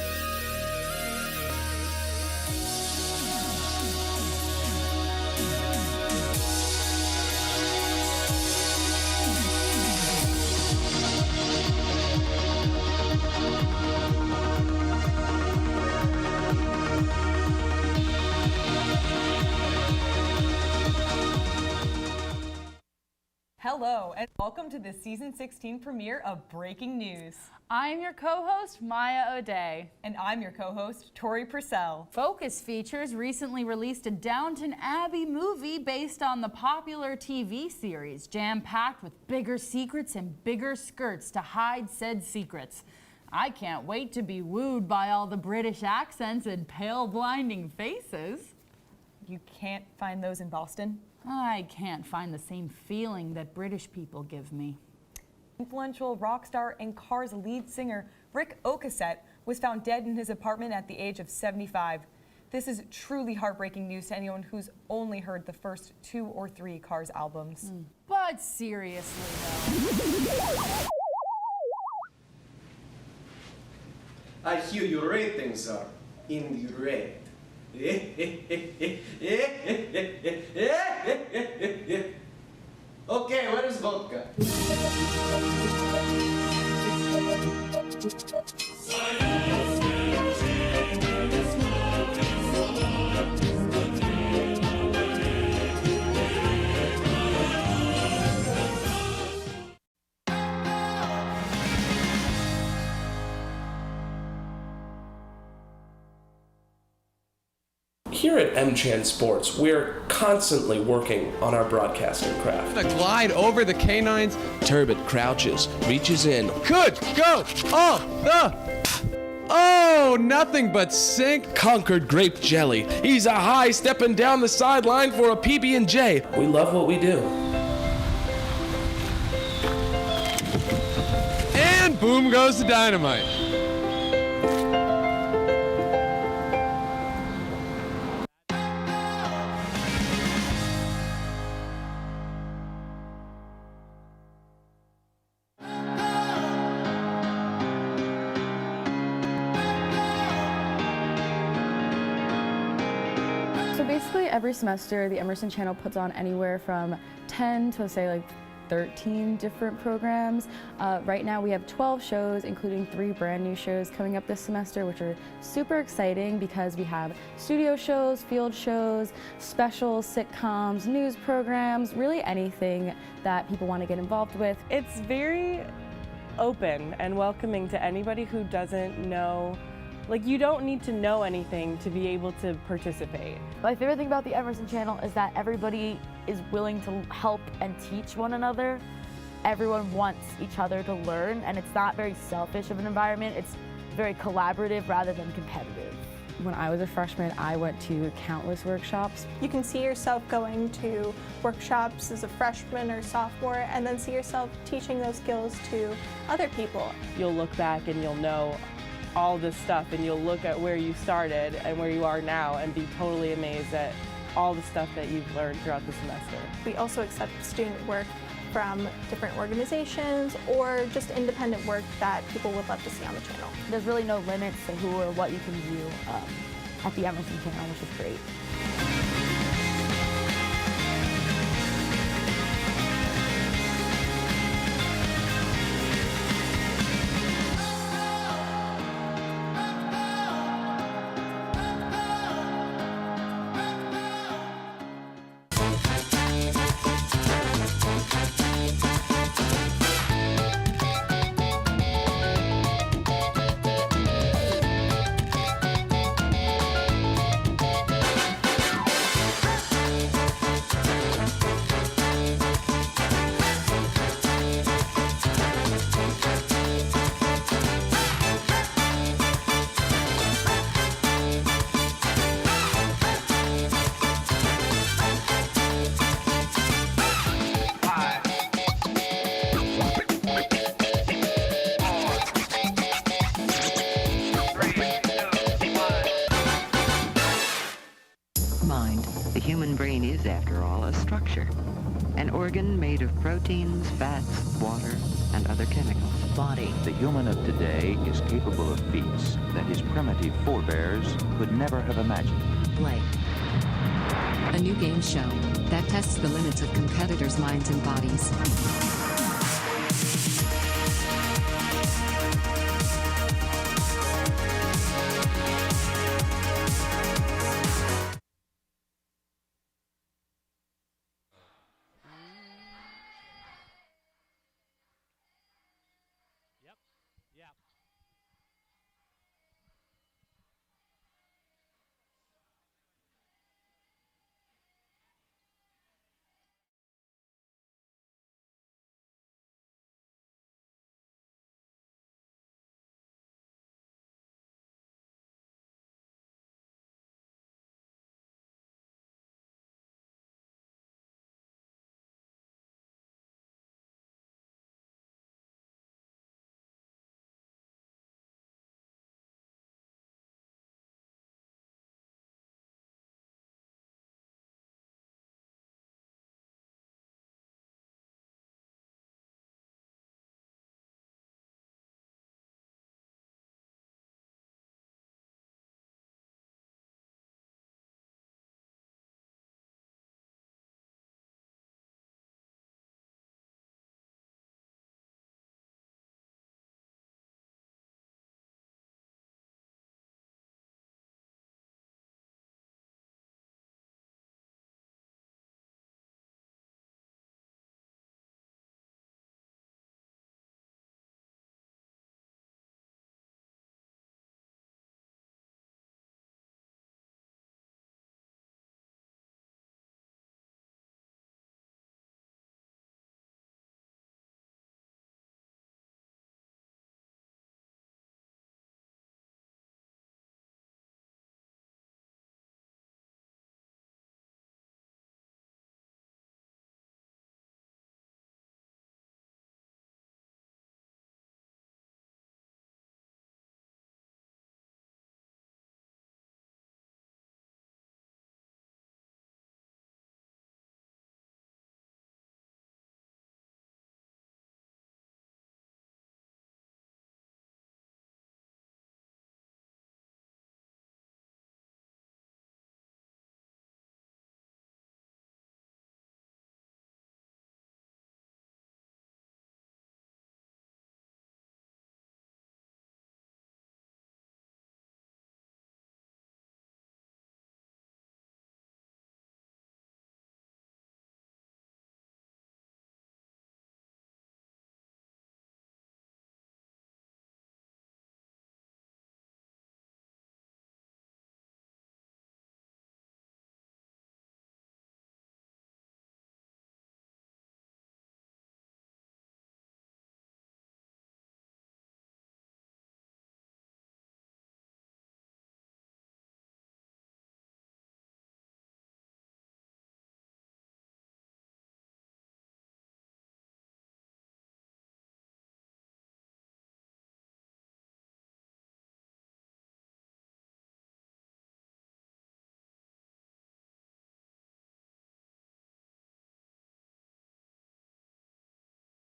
Hello, and welcome to the Season 16 premiere of Breaking News. I'm your co-host, Maya O'Day. And I'm your co-host, Tori Purcell. Focus Features recently released a Downton Abbey movie based on the popular TV series, jam-packed with bigger secrets and bigger skirts to hide said secrets. I can't wait to be wooed by all the British accents and pale, blinding faces. You can't find those in Boston? I can't find the same feeling that British people give me. Influential rock star and Cars lead singer Rick Ocasek was found dead in his apartment at the age of 75. This is truly heartbreaking news to anyone who's only heard the first 2 or 3 Cars albums. But seriously, though. I hear your ratings are in the red. Okay, where is vodka? Here at M-Chan Sports, we're constantly working on our broadcasting craft. A glide over the canines. Turbot crouches, reaches in. Good, go! Oh, nothing but sink. Conquered grape jelly. He's a high stepping down the sideline for a PB&J. We love what we do. And boom goes the dynamite. So basically every semester the Emerson channel puts on anywhere from 10 to say like 13 different programs. Right now we have 12 shows, including 3 brand new shows coming up this semester, which are super exciting because we have studio shows, field shows, specials, sitcoms, news programs, really anything that people want to get involved with. It's very open and welcoming to anybody who doesn't know. Like, you don't need to know anything to be able to participate. My favorite thing about the Emerson channel is that everybody is willing to help and teach one another. Everyone wants each other to learn, and it's not very selfish of an environment. It's very collaborative rather than competitive. When I was a freshman, I went to countless workshops. You can see yourself going to workshops as a freshman or sophomore, and then see yourself teaching those skills to other people. You'll look back and you'll know all this stuff, and you'll look at where you started and where you are now and be totally amazed at all the stuff that you've learned throughout the semester. We also accept student work from different organizations or just independent work that people would love to see on the channel. There's really no limits to who or what you can do at the Emerson channel, which is great. Mind. The human brain is, after all, a structure. An organ made of proteins, fats, water, and other chemicals. Body. The human of today is capable of feats that his primitive forebears could never have imagined. Play. A new game show that tests the limits of competitors' minds and bodies.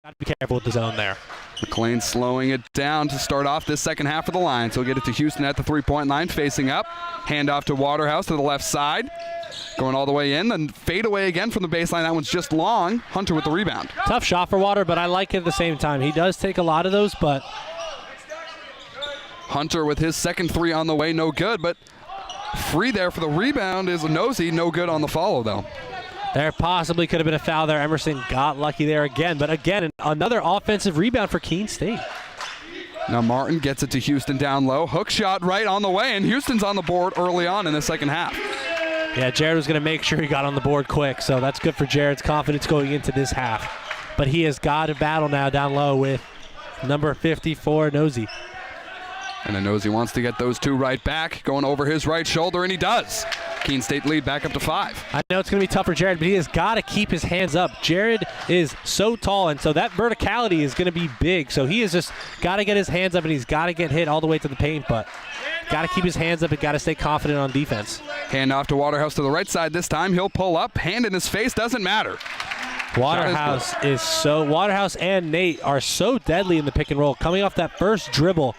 Got to be careful with the zone there. McLean slowing it down to start off this second half of the line. So he'll get it to Houston at the three-point line, facing up. Handoff to Waterhouse to the left side. Going all the way in, then fade away again from the baseline. That one's just long. Hunter with the rebound. Tough shot for Water, but I like it at the same time. He does take a lot of those, but... Hunter with his second three on the way, no good, but free there for the rebound is Nosey, no good on the follow, though. There possibly could have been a foul there. Emerson got lucky there again, but again, another offensive rebound for Keene State. Now Martin gets it to Houston down low. Hook shot right on the way, and Houston's on the board early on in the second half. Yeah, Jared was going to make sure he got on the board quick, so that's good for Jared's confidence going into this half. But he has got to battle now down low with number 54, Nosey. And then Nosey wants to get those two right back, going over his right shoulder, and he does. Keene State lead back up to 5. I know it's going to be tough for Jared, but he has got to keep his hands up. Jared is so tall, and so that verticality is going to be big. So he has just got to get his hands up, and he's got to get hit all the way to the paint, but got to keep his hands up and got to stay confident on defense. Hand off to Waterhouse to the right side this time. He'll pull up. Hand in his face, doesn't matter. Waterhouse and Nate are so deadly in the pick and roll. Coming off that first dribble,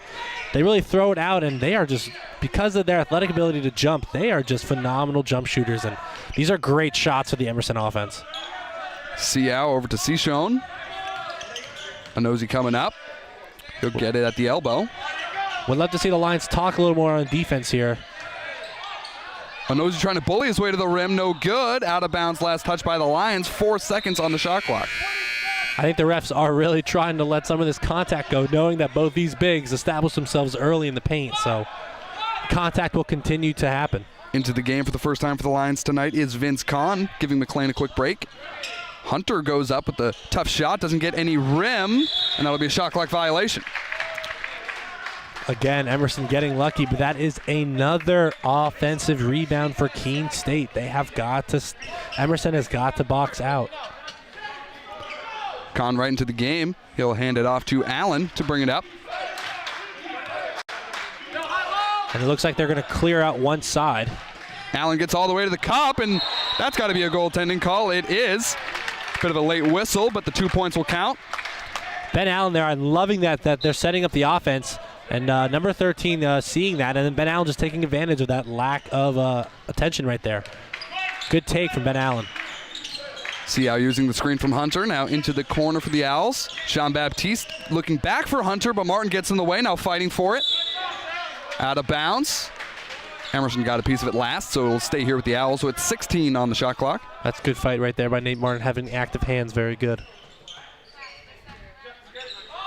they really throw it out, and they are just, because of their athletic ability to jump, they are just phenomenal jump shooters, and these are great shots for the Emerson offense. Siao over to Cishon. Nosey coming up. He'll get it at the elbow. Would love to see the Lions talk a little more on defense here. Nosey trying to bully his way to the rim. No good. Out of bounds. Last touch by the Lions. 4 seconds on the shot clock. I think the refs are really trying to let some of this contact go, knowing that both these bigs establish themselves early in the paint. So contact will continue to happen. Into the game for the first time for the Lions tonight is Vince Kahn, giving McLean a quick break. Hunter goes up with the tough shot. Doesn't get any rim, and that'll be a shot clock violation. Again, Emerson getting lucky, but that is another offensive rebound for Keene State. Emerson has got to box out. Kahn right into the game. He'll hand it off to Allen to bring it up. And it looks like they're going to clear out one side. Allen gets all the way to the cup, and that's got to be a goaltending call. It is. Bit of a late whistle, but the 2 points will count. Ben Allen there, I'm loving that they're setting up the offense. And number 13 seeing that, and then Ben Allen just taking advantage of that lack of attention right there. Good take from Ben Allen. Siao using the screen from Hunter, now into the corner for the Owls. Jean-Baptiste looking back for Hunter, but Martin gets in the way, now fighting for it. Out of bounds. Emerson got a piece of it last, so it'll stay here with the Owls with 16 on the shot clock. That's a good fight right there by Nate Martin, having active hands, very good.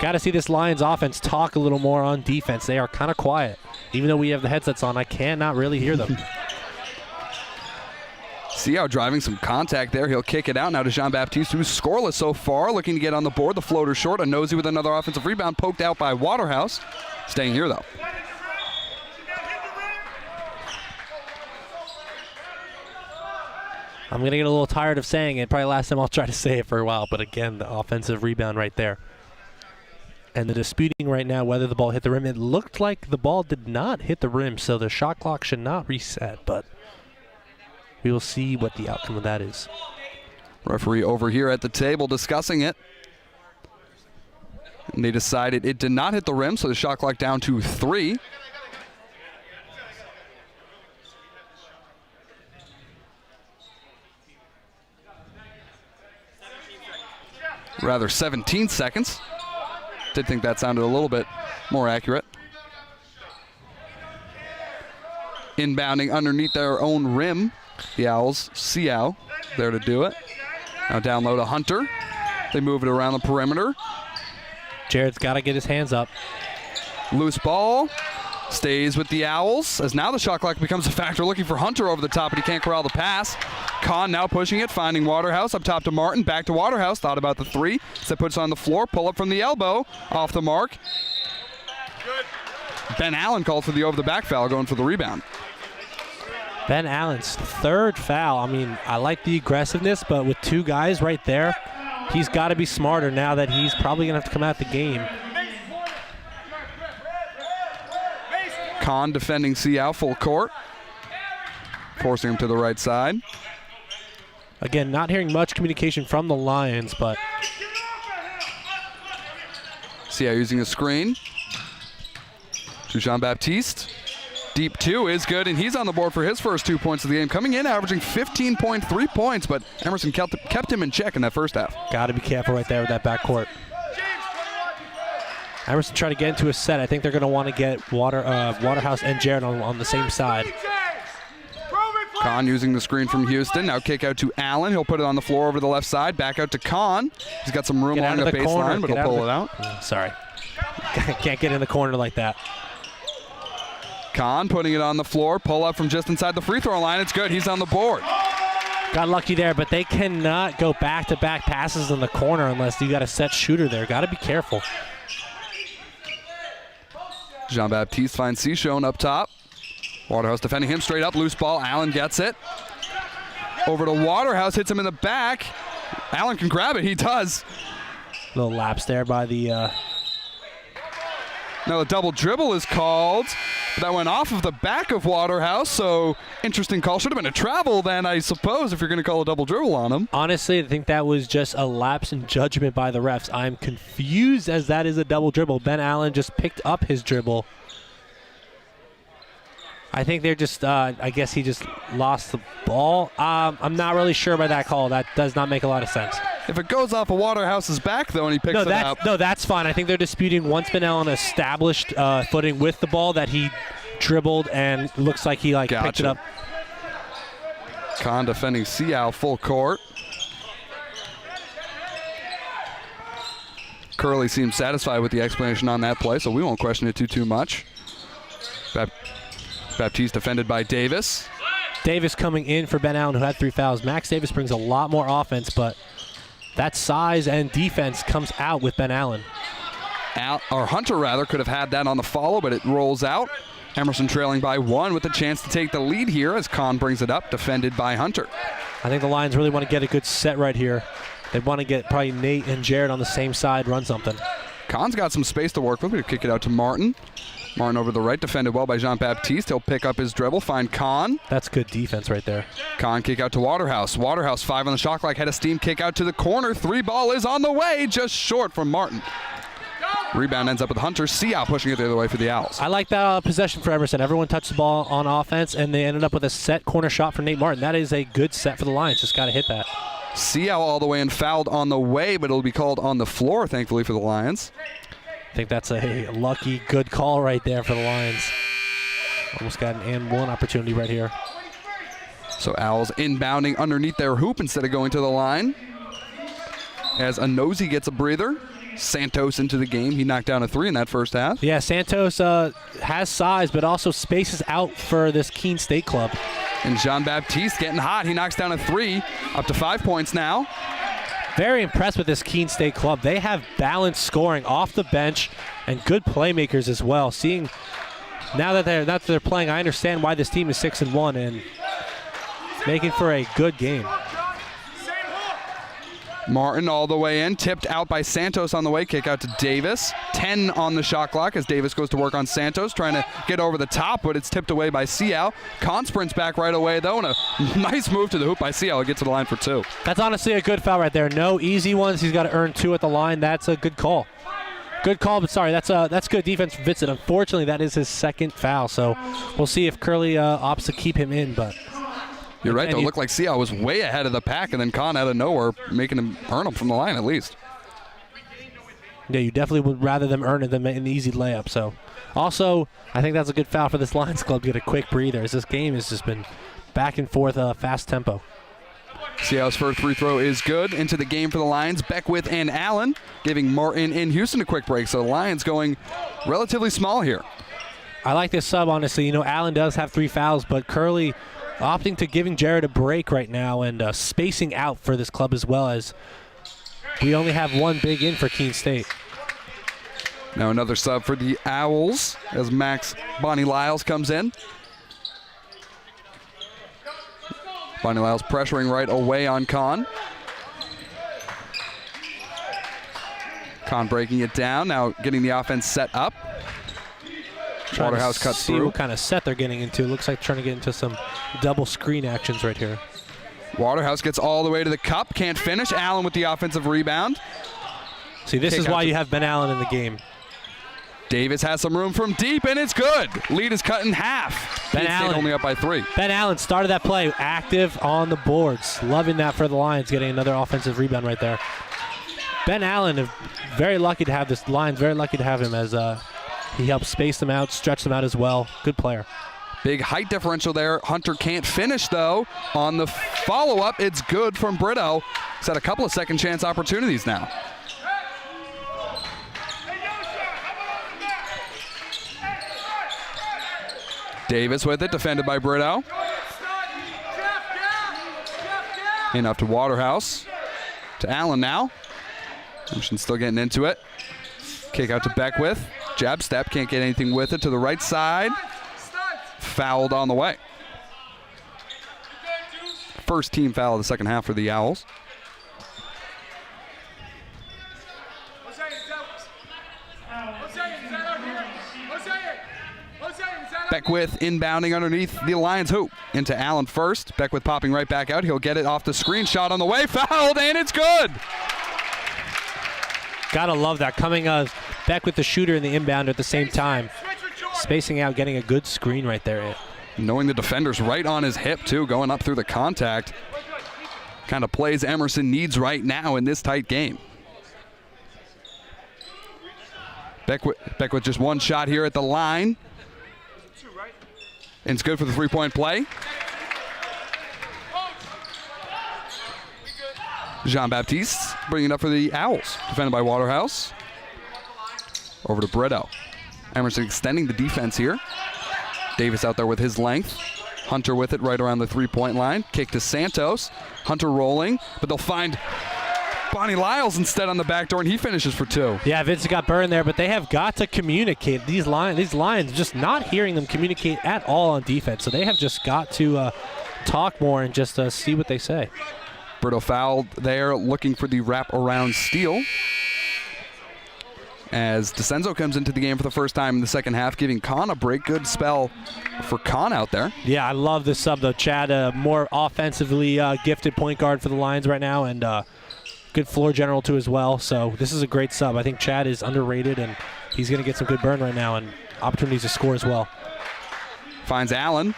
Got to see this Lions offense talk a little more on defense. They are kind of quiet. Even though we have the headsets on, I cannot really hear them. Siao driving some contact there. He'll kick it out now to Jean-Baptiste, who's scoreless so far, looking to get on the board. The floater short. Nosey with another offensive rebound, poked out by Waterhouse. Staying here, though. I'm going to get a little tired of saying it. Probably last time I'll try to say it for a while. But again, the offensive rebound right there. And the disputing right now whether the ball hit the rim. It looked like the ball did not hit the rim, so the shot clock should not reset. But we will see what the outcome of that is. Referee over here at the table discussing it. And they decided it did not hit the rim, so the shot clock down to 3. Rather 17 seconds. Did think that sounded a little bit more accurate. Inbounding underneath their own rim. The Owls, Siao, there to do it. Now down low to Hunter. They move it around the perimeter. Jared's got to get his hands up. Loose ball. Stays with the Owls, as now the shot clock becomes a factor. Looking for Hunter over the top, but he can't corral the pass. Kahn now pushing it, finding Waterhouse. Up top to Martin, back to Waterhouse. Thought about the 3. So puts it on the floor, pull up from the elbow. Off the mark. Ben Allen called for the over-the-back foul, going for the rebound. Ben Allen's 3rd foul. I mean, I like the aggressiveness, but with 2 guys right there, he's got to be smarter now that he's probably going to have to come out the game. Kahn defending Siao full court. Forcing him to the right side. Again, not hearing much communication from the Lions, but Sia using a screen to Jean-Baptiste. Deep 2 is good, and he's on the board for his first 2 points of the game. Coming in, averaging 15.3 points, but Emerson kept him in check in that first half. Got to be careful right there with that backcourt. Emerson trying to get into a set. I think they're going to want to get Waterhouse and Jared on the same side. Kahn using the screen from Houston. Now kick out to Allen. He'll put it on the floor over the left side. Back out to Kahn. He's got some room along the baseline, but he'll pull it out. Sorry. Can't get in the corner like that. Kahn putting it on the floor. Pull up from just inside the free throw line. It's good. He's on the board. Got lucky there, but they cannot go back-to-back passes in the corner unless you got a set shooter there. Got to be careful. Jean-Baptiste finds C-Shone up top. Waterhouse defending him straight up. Loose ball. Allen gets it. Over to Waterhouse. Hits him in the back. Allen can grab it. He does. Little lapse there by the... Now a double dribble is called. But that went off of the back of Waterhouse, so interesting call. Should have been a travel then, I suppose, if you're going to call a double dribble on him. Honestly, I think that was just a lapse in judgment by the refs. I'm confused as that is a double dribble. Ben Allen just picked up his dribble. I think they're just, I guess he just lost the ball. I'm not really sure by that call. That does not make a lot of sense. If it goes off of Waterhouse's back, though, and he picks it up. No, that's fine. I think they're disputing once Ben Allen established footing with the ball that he dribbled and looks like he picked it up. Kahn defending Seau full court. Curley seems satisfied with the explanation on that play, so we won't question it too much. Baptiste defended by Davis. Davis coming in for Ben Allen, who had 3 fouls. Max Davis brings a lot more offense, but that size and defense comes out with Ben Allen. Hunter, rather, could have had that on the follow, but it rolls out. Emerson trailing by 1 with a chance to take the lead here as Kahn brings it up, defended by Hunter. I think the Lions really want to get a good set right here. They want to get probably Nate and Jared on the same side, run something. Kahn's got some space to work with. We'll kick it out to Martin. Martin over the right, defended well by Jean-Baptiste. He'll pick up his dribble, find Kahn. That's good defense right there. Kahn kick out to Waterhouse. Waterhouse 5 on the shot clock, head of steam, kick out to the corner. 3 ball is on the way, just short from Martin. Rebound ends up with Hunter. Seau pushing it the other way for the Owls. I like that possession for Emerson. Everyone touched the ball on offense, and they ended up with a set corner shot for Nate Martin. That is a good set for the Lions. Just got to hit that. Seau all the way and fouled on the way, but it'll be called on the floor, thankfully, for the Lions. I think that's a lucky, good call right there for the Lions. Almost got an and one opportunity right here. So Owls inbounding underneath their hoop instead of going to the line. As Anozi gets a breather. Santos into the game. He knocked down a 3 in that first half. Yeah, Santos has size, but also spaces out for this Keene State club. And Jean-Baptiste getting hot. He knocks down a 3, up to 5 points now. Very impressed with this Keene State club. They have balanced scoring off the bench and good playmakers as well. Seeing now that they're playing, I understand why this team is 6-1 and making for a good game. Martin all the way in, tipped out by Santos on the way. Kick out to Davis. 10 on the shot clock as Davis goes to work on Santos, trying to get over the top, but it's tipped away by Seau. Kahn sprints back right away, though, and a nice move to the hoop by Seau. He'll get to the line for 2. That's honestly a good foul right there. No easy ones. He's got to earn 2 at the line. That's a good call. Good call, but sorry, that's good defense from Vincent. Unfortunately, that is his second foul, so we'll see if Curley opts to keep him in, but... You're right, though. It looked like Seau was way ahead of the pack, and then Kahn out of nowhere making him earn him from the line at least. Yeah, you definitely would rather them earn it than an easy layup. So, also, I think that's a good foul for this Lions club to get a quick breather, as this game has just been back and forth, fast tempo. Seau's first free throw is good. Into the game for the Lions, Beckwith and Allen, giving Martin in Houston a quick break. So the Lions going relatively small here. I like this sub, honestly. You know, Allen does have 3 fouls, but Curley opting to giving Jared a break right now and spacing out for this club as well, as we only have 1 big in for Keene State. Now another sub for the Owls as Bonnie Lyles comes in. Bonnie Lyles pressuring right away on Kahn. Kahn breaking it down, now getting the offense set up. Waterhouse cuts through. See what kind of set they're getting into. Looks like trying to get into some double screen actions right here. Waterhouse gets all the way to the cup, can't finish. Allen with the offensive rebound. See, this is why you have Ben Allen in the game. Davis has some room from deep, and it's good. Lead is cut in half. Ben Allen only up by 3. Ben Allen started that play active on the boards. Loving that for the Lions, getting another offensive rebound right there. Ben Allen, very lucky to have this. Lions very lucky to have him as he helps space them out, stretch them out as well. Good player. Big height differential there. Hunter can't finish, though. On the follow-up, it's good from Brito. He's had a couple of second chance opportunities now. Davis with it, defended by Brito. In up to Waterhouse. To Allen now. Emerson still getting into it. Kick out to Beckwith. Jab step, can't get anything with it to the right side. Fouled on the way. First team foul of the second half for the Owls. Beckwith inbounding underneath the Lions hoop. Into Allen first. Beckwith popping right back out. He'll get it off the screen. Shot on the way. Fouled, and it's good. Gotta love that. Coming Beckwith the shooter and the inbounder at the same time. Spacing out, getting a good screen right there. Knowing the defender's right on his hip, too, going up through the contact. Kind of plays Emerson needs right now in this tight game. Beckwith just one shot here at the line. And it's good for the three-point play. Jean-Baptiste bringing it up for the Owls. Defended by Waterhouse. Over to Brito. Emerson extending the defense here. Davis out there with his length. Hunter with it right around the three-point line. Kick to Santos. Hunter rolling, but they'll find Bonnie Lyles instead on the back door, and he finishes for 2. Yeah, Vince got burned there, but they have got to communicate. These Lions, just not hearing them communicate at all on defense. So they have just got to talk more and just see what they say. Brito fouled there, looking for the wrap-around steal. As DeCenzo comes into the game for the first time in the second half, giving Kahn a break. Good spell for Kahn out there. Yeah, I love this sub, though. Chad, more offensively gifted point guard for the Lions right now, and good floor general, too, as well. So this is a great sub. I think Chad is underrated, and he's going to get some good burn right now and opportunities to score as well. Finds Allen.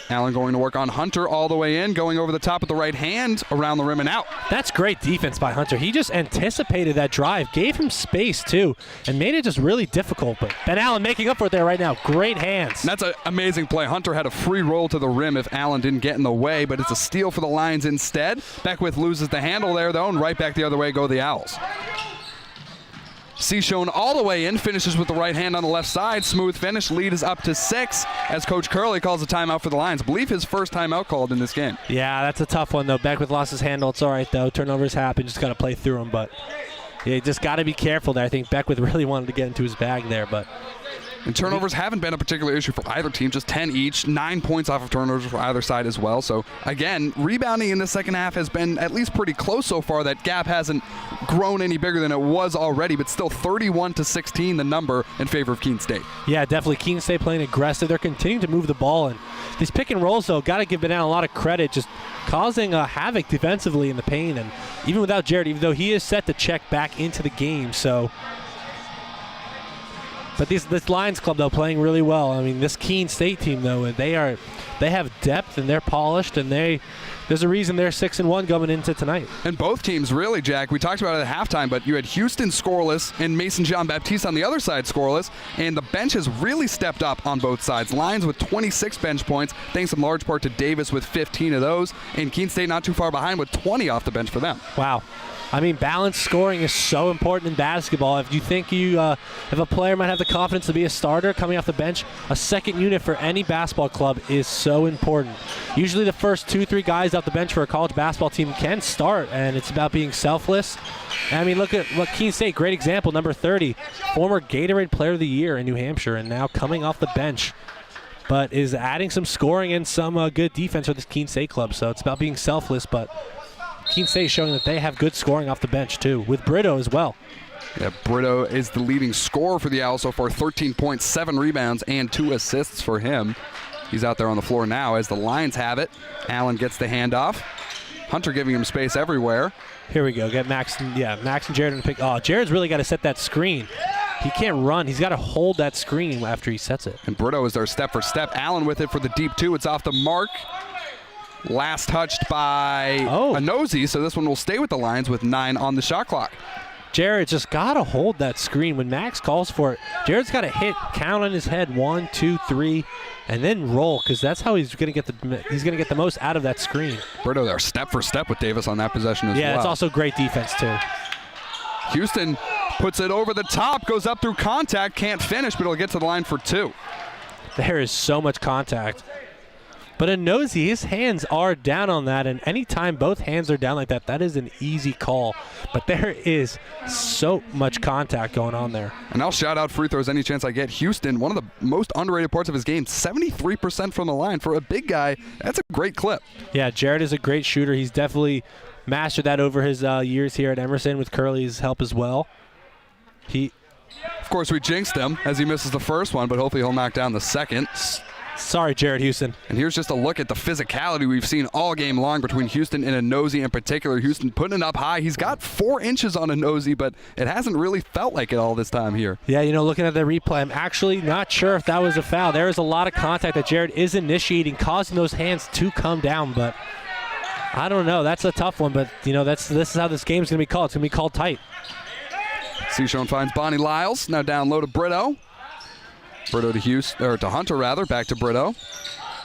Allen going to work on Hunter all the way in, going over the top with the right hand, around the rim and out. That's great defense by Hunter. He just anticipated that drive, gave him space too, and made it just really difficult. But Ben Allen making up for it there right now. Great hands. And that's an amazing play. Hunter had a free roll to the rim if Allen didn't get in the way, but it's a steal for the Lions instead. Beckwith loses the handle there, though, and right back the other way go the Owls. C shown all the way in, finishes with the right hand on the left side. Smooth finish, lead is up to 6 as Coach Curley calls a timeout for the Lions. I believe his first timeout called in this game. Yeah, that's a tough one, though. Beckwith lost his handle. It's all right, though. Turnovers happen. Just got to play through them. But yeah, you just got to be careful there. I think Beckwith really wanted to get into his bag there, but and turnovers haven't been a particular issue for either team, just 10 each, 9 points off of turnovers for either side as well. So again, rebounding in the second half has been at least pretty close so far. That gap hasn't grown any bigger than it was already, but still 31-16 the number in favor of Keene State. Yeah, definitely. Keene State playing aggressive. They're continuing to move the ball, and these pick and rolls, though, got to give Ben Allen a lot of credit, just causing havoc defensively in the paint, and even without Jared, even though he is set to check back into the game, so. But this Lions club, though, playing really well. I mean, this Keene State team, though, they have depth and they're polished, and there's a reason they're 6-1 going into tonight. And both teams, really, Jack. We talked about it at halftime, but you had Houston scoreless and Mason Jean-Baptiste on the other side scoreless, and the bench has really stepped up on both sides. Lions with 26 bench points, thanks in large part to Davis with 15 of those, and Keene State not too far behind with 20 off the bench for them. Wow. I mean, balanced scoring is so important in basketball. If you think if a player might have the confidence to be a starter coming off the bench, a second unit for any basketball club is so important. Usually the first 2-3 guys off the bench for a college basketball team can start, and it's about being selfless. I mean, look at Keene State, great example, number 30, former Gatorade Player of the Year in New Hampshire, and now coming off the bench, but is adding some scoring and some good defense for this Keene State club. So it's about being selfless, but Keene State showing that they have good scoring off the bench, too, with Brito as well. Yeah, Brito is the leading scorer for the Owls so far, 13 points, 7 rebounds, and 2 assists for him. He's out there on the floor now as the Lions have it. Allen gets the handoff. Hunter giving him space everywhere. Here we go. Get Max. Max and Jared in the pick. Oh, Jared's really got to set that screen. He can't run. He's got to hold that screen after he sets it. And Brito is there step for step. Allen with it for the deep 2. It's off the mark. Last touched by Nosey, so this one will stay with the Lions with 9 on the shot clock. Jared just got to hold that screen. When Max calls for it, Jared's got to hit, count on his head, 1, 2, 3, and then roll, because that's how he's going to get the most out of that screen. Brito there step for step with Davis on that possession as well. Yeah, it's also great defense too. Houston puts it over the top, goes up through contact, can't finish, but it'll get to the line for 2. There is so much contact. But in Nosey, his hands are down on that, and anytime both hands are down like that, that is an easy call. But there is so much contact going on there. And I'll shout out free throws any chance I get. Houston, one of the most underrated parts of his game, 73% from the line. For a big guy, that's a great clip. Yeah, Jared is a great shooter. He's definitely mastered that over his years here at Emerson with Curly's help as well. Of course, we jinxed him as he misses the first one, but hopefully he'll knock down the second. Sorry, Jared Houston. And here's just a look at the physicality we've seen all game long between Houston and Nosey in particular. Houston putting it up high. He's got 4 inches on Nosey, but it hasn't really felt like it all this time here. Yeah, looking at the replay, I'm actually not sure if that was a foul. There is a lot of contact that Jared is initiating, causing those hands to come down, but I don't know. That's a tough one, but this is how this game's going to be called. It's going to be called tight. Seashone finds Bonnie Lyles. Now down low to Brito. Brito to Houston, or to Hunter rather, back to Brito.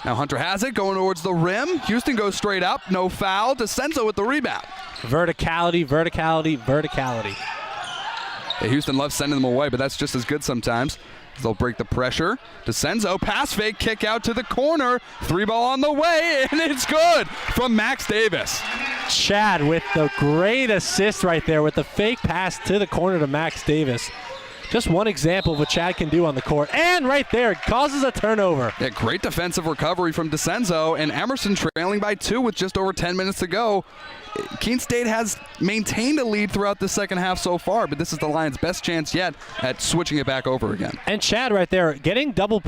Now Hunter has it, going towards the rim. Houston goes straight up, no foul. DeCenzo with the rebound. Verticality, verticality, verticality. Yeah, Houston loves sending them away, but that's just as good sometimes. They'll break the pressure. DeCenzo, pass fake, kick out to the corner. 3 ball on the way, and it's good from Max Davis. Chad with the great assist right there with the fake pass to the corner to Max Davis. Just one example of what Chad can do on the court. And right there, causes a turnover. Yeah, great defensive recovery from DeCenzo, and Emerson trailing by 2 with just over 10 minutes to go. Keene State has maintained a lead throughout the second half so far, but this is the Lions' best chance yet at switching it back over again. And Chad right there, getting double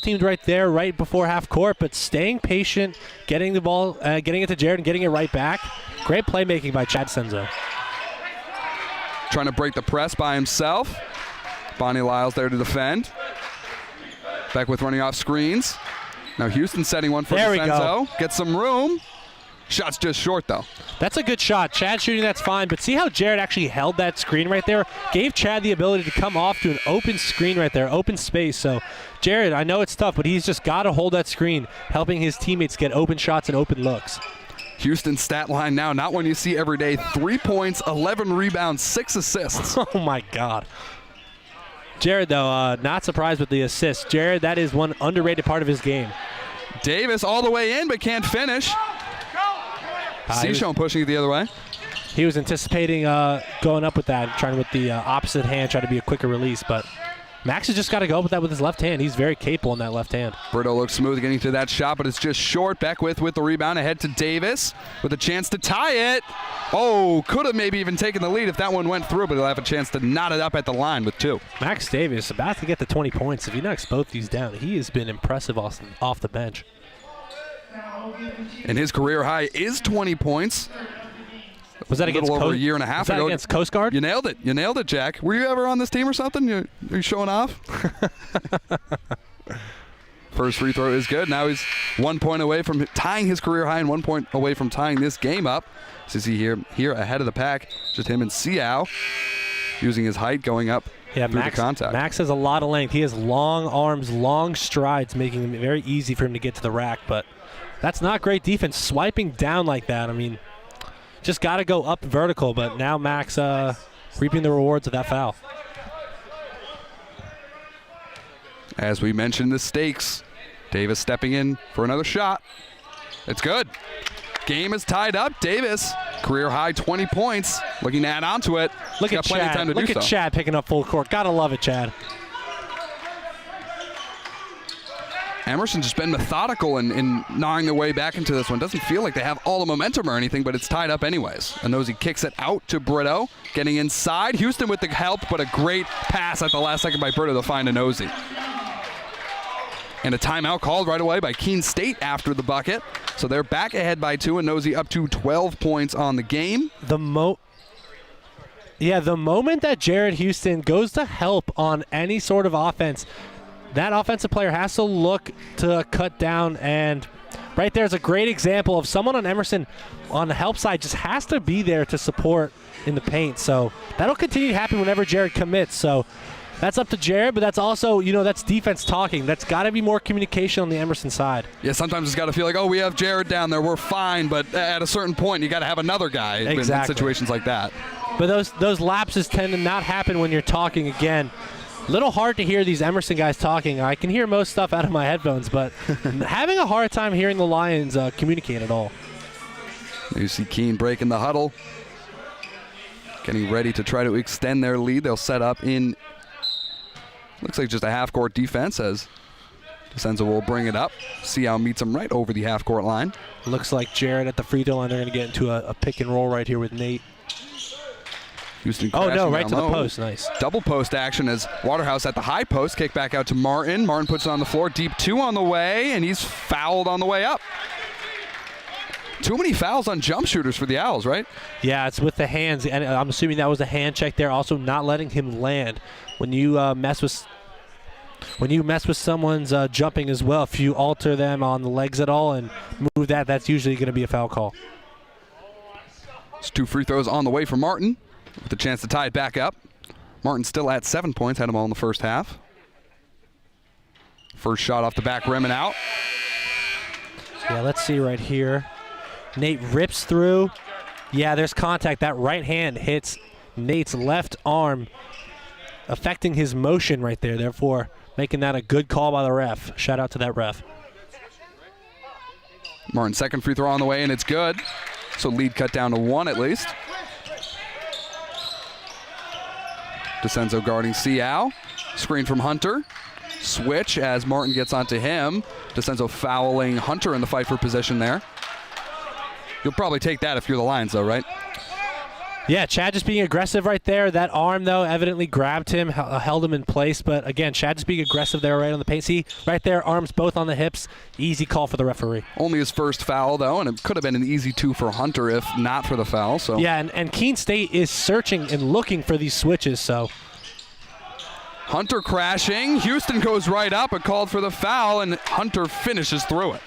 teamed right there, right before half court, but staying patient, getting the ball, getting it to Jared and getting it right back. Great playmaking by Chad Senzo. Trying to break the press by himself. Bonnie Lyles there to defend. Beckwith running off screens. Now Houston setting one for DeCenzo. Gets some room. Shot's just short, though. That's a good shot. Chad shooting, that's fine. But see how Jared actually held that screen right there? Gave Chad the ability to come off to an open screen right there, open space. So, Jared, I know it's tough, but he's just got to hold that screen, helping his teammates get open shots and open looks. Houston stat line now, not one you see every day. 3 points, 11 rebounds, 6 assists. Oh, my God. Jared, though, not surprised with the assist. Jared, that is one underrated part of his game. Davis all the way in, but can't finish. Seashone pushing it the other way. He was anticipating going up with that, trying with the opposite hand, trying to be a quicker release, but Max has just got to go with that with his left hand. He's very capable in that left hand. Brito looks smooth getting to that shot, but it's just short. Beckwith with the rebound ahead to Davis with a chance to tie it. Oh, could have maybe even taken the lead if that one went through, but he'll have a chance to knot it up at the line with 2. Max Davis about to get to 20 points. If he knocks both these down, he has been impressive off the bench. And his career high is 20 points. Was that against over a year and a half ago? Against Coast Guard? You nailed it. You nailed it, Jack. Were you ever on this team or something? Are you showing off? First free throw is good. Now he's 1 point away from tying his career high and 1 point away from tying this game up. So see here ahead of the pack, just him and Seau using his height going up through the contact. Max has a lot of length. He has long arms, long strides, making it very easy for him to get to the rack. But that's not great defense, swiping down like that. I mean, just got to go up vertical, but now Max reaping the rewards of that foul. As we mentioned, the stakes. Davis stepping in for another shot. It's good. Game is tied up. Davis, career high 20 points, looking to add on to it. Look at Chad. Look at Chad picking up full court. Gotta love it, Chad. Emerson's just been methodical in gnawing their way back into this one. Doesn't feel like they have all the momentum or anything, but it's tied up anyways. And Nosey kicks it out to Brito, getting inside. Houston with the help, but a great pass at the last second by Brito to find Nosey. And a timeout called right away by Keene State after the bucket. So they're back ahead by 2, and Nosey up to 12 points on the game. The moment that Jared Houston goes to help on any sort of offense, that offensive player has to look to cut down. And right there's a great example of someone on Emerson on the help side just has to be there to support in the paint. So that'll continue to happen whenever Jared commits. So that's up to Jared, but that's also, that's defense talking. That's got to be more communication on the Emerson side. Yeah, sometimes it's got to feel like, we have Jared down there, we're fine, but at a certain point, you got to have another guy in situations like that. But those lapses tend to not happen when you're talking again. Little hard to hear these Emerson guys talking. I can hear most stuff out of my headphones, but having a hard time hearing the Lions communicate at all. You see Keene breaking the huddle, getting ready to try to extend their lead. They'll set up in, looks like just a half-court defense as DeCenzo will bring it up. Seau meets him right over the half-court line. Looks like Jared at the free throw line. They're going to get into a pick and roll right here with Nate. Houston right to the post. Nice. Double post action as Waterhouse at the high post. Kick back out to Martin. Martin puts it on the floor. Deep 2 on the way, and he's fouled on the way up. Too many fouls on jump shooters for the Owls, right? Yeah, it's with the hands, and I'm assuming that was a hand check there. Also, not letting him land. When you mess with someone's jumping as well, if you alter them on the legs at all and move that's usually going to be a foul call. It's 2 free throws on the way for Martin, with a chance to tie it back up. Martin still at 7 points, had them all in the first half. First shot off the back rim and out. Yeah, let's see right here. Nate rips through. Yeah, there's contact. That right hand hits Nate's left arm, affecting his motion right there, therefore making that a good call by the ref. Shout out to that ref. Martin's second free throw on the way, and it's good. So lead cut down to 1 at least. DeCenzo guarding Seau. Screen from Hunter. Switch as Martin gets onto him. DeCenzo fouling Hunter in the fight for possession there. You'll probably take that if you're the Lions, though, right? Yeah, Chad just being aggressive right there. That arm, though, evidently grabbed him, held him in place. But, again, Chad just being aggressive there right on the paint. See, right there, arms both on the hips. Easy call for the referee. Only his first foul, though, and it could have been an easy 2 for Hunter if not for the foul. So yeah, and Keene State is searching and looking for these switches, so. Hunter crashing. Houston goes right up and called for the foul, and Hunter finishes through it.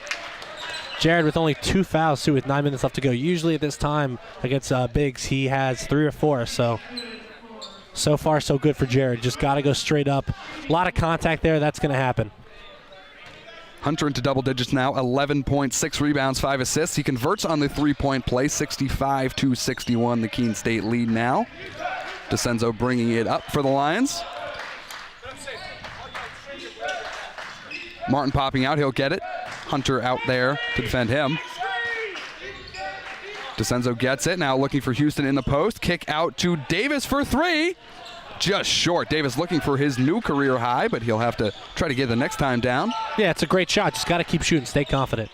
Jared with only 2 fouls, too, with 9 minutes left to go. Usually at this time against Biggs, he has 3 or 4. So far, so good for Jared. Just got to go straight up. A lot of contact there. That's going to happen. Hunter into double digits now. 11 points, 6 rebounds, 5 assists. He converts on the 3-point play. 65-61, the Keene State lead now. DeCenzo bringing it up for the Lions. Martin popping out. He'll get it. Hunter out there to defend him. DeCenzo gets it. Now looking for Houston in the post. Kick out to Davis for 3. Just short. Davis looking for his new career high, but he'll have to try to get the next time down. Yeah, it's a great shot. Just got to keep shooting. Stay confident.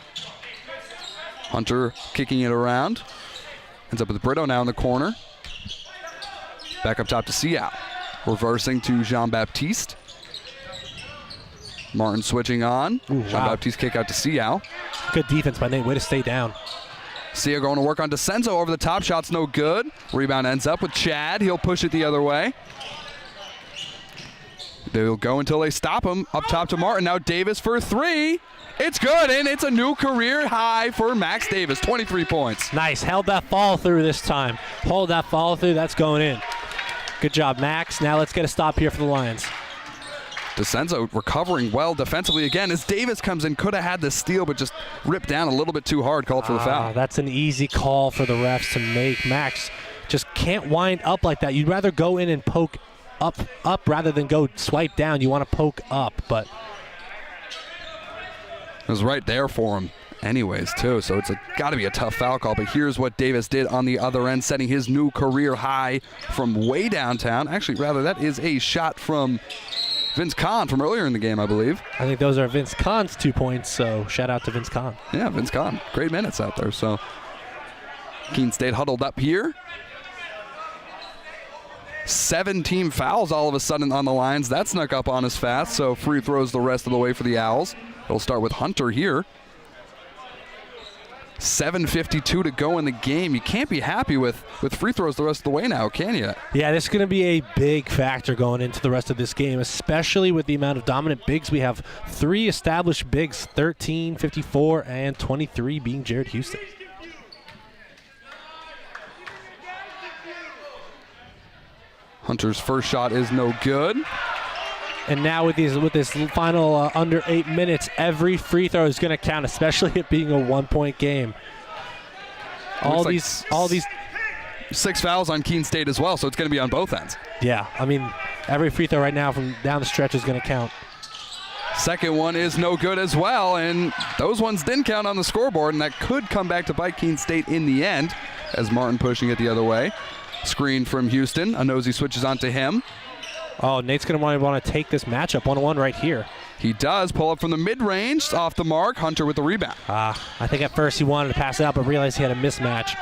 Hunter kicking it around. Ends up with Brito now in the corner. Back up top to Seau. Reversing to Jean-Baptiste. Martin switching on. Jean-Baptiste kick out to Seau. Good defense by Nate. Way to stay down. Seau going to work on DeCenzo over the top. Shot's no good. Rebound ends up with Chad. He'll push it the other way. They'll go until they stop him. Up top to Martin. Now Davis for 3. It's good, and it's a new career high for Max Davis. 23 points. Nice. Held that fall through this time. Hold that fall through. That's going in. Good job, Max. Now let's get a stop here for the Lions. DeCenzo recovering well defensively again as Davis comes in. Could have had the steal, but just ripped down a little bit too hard. Called for the foul. That's an easy call for the refs to make. Max just can't wind up like that. You'd rather go in and poke up rather than go swipe down. You want to poke up, but it was right there for him anyways, too. So it's got to be a tough foul call. But here's what Davis did on the other end, setting his new career high from way downtown. Actually, rather, that is a shot from Vince Kahn from earlier in the game, I believe. I think those are Vince Kahn's 2 points, so shout out to Vince Kahn. Yeah, Vince Kahn. Great minutes out there. So Keene State huddled up here. 7 fouls all of a sudden on the Lions. That snuck up on us fast, so free throws the rest of the way for the Owls. It'll start with Hunter here. 7:52 to go in the game. You can't be happy with free throws the rest of the way now, can you? Yeah, this is going to be a big factor going into the rest of this game, especially with the amount of dominant bigs. We have 3 established bigs, 13, 54, and 23 being Jared Houston. Hunter's first shot is no good. And now with this final under 8 minutes, every free throw is going to count, especially it being a 1-point game. All these 6 fouls on Keene State as well, so it's going to be on both ends. Yeah, I mean, every free throw right now from down the stretch is going to count. Second one is no good as well, and those ones didn't count on the scoreboard, and that could come back to bite Keene State in the end, as Martin pushing it the other way. Screen from Houston. Anosy switches on to him. Oh, Nate's going to want to take this matchup 1-on-1 right here. He does. Pull up from the mid-range, off the mark. Hunter with the rebound. I think at first he wanted to pass it out, but realized he had a mismatch.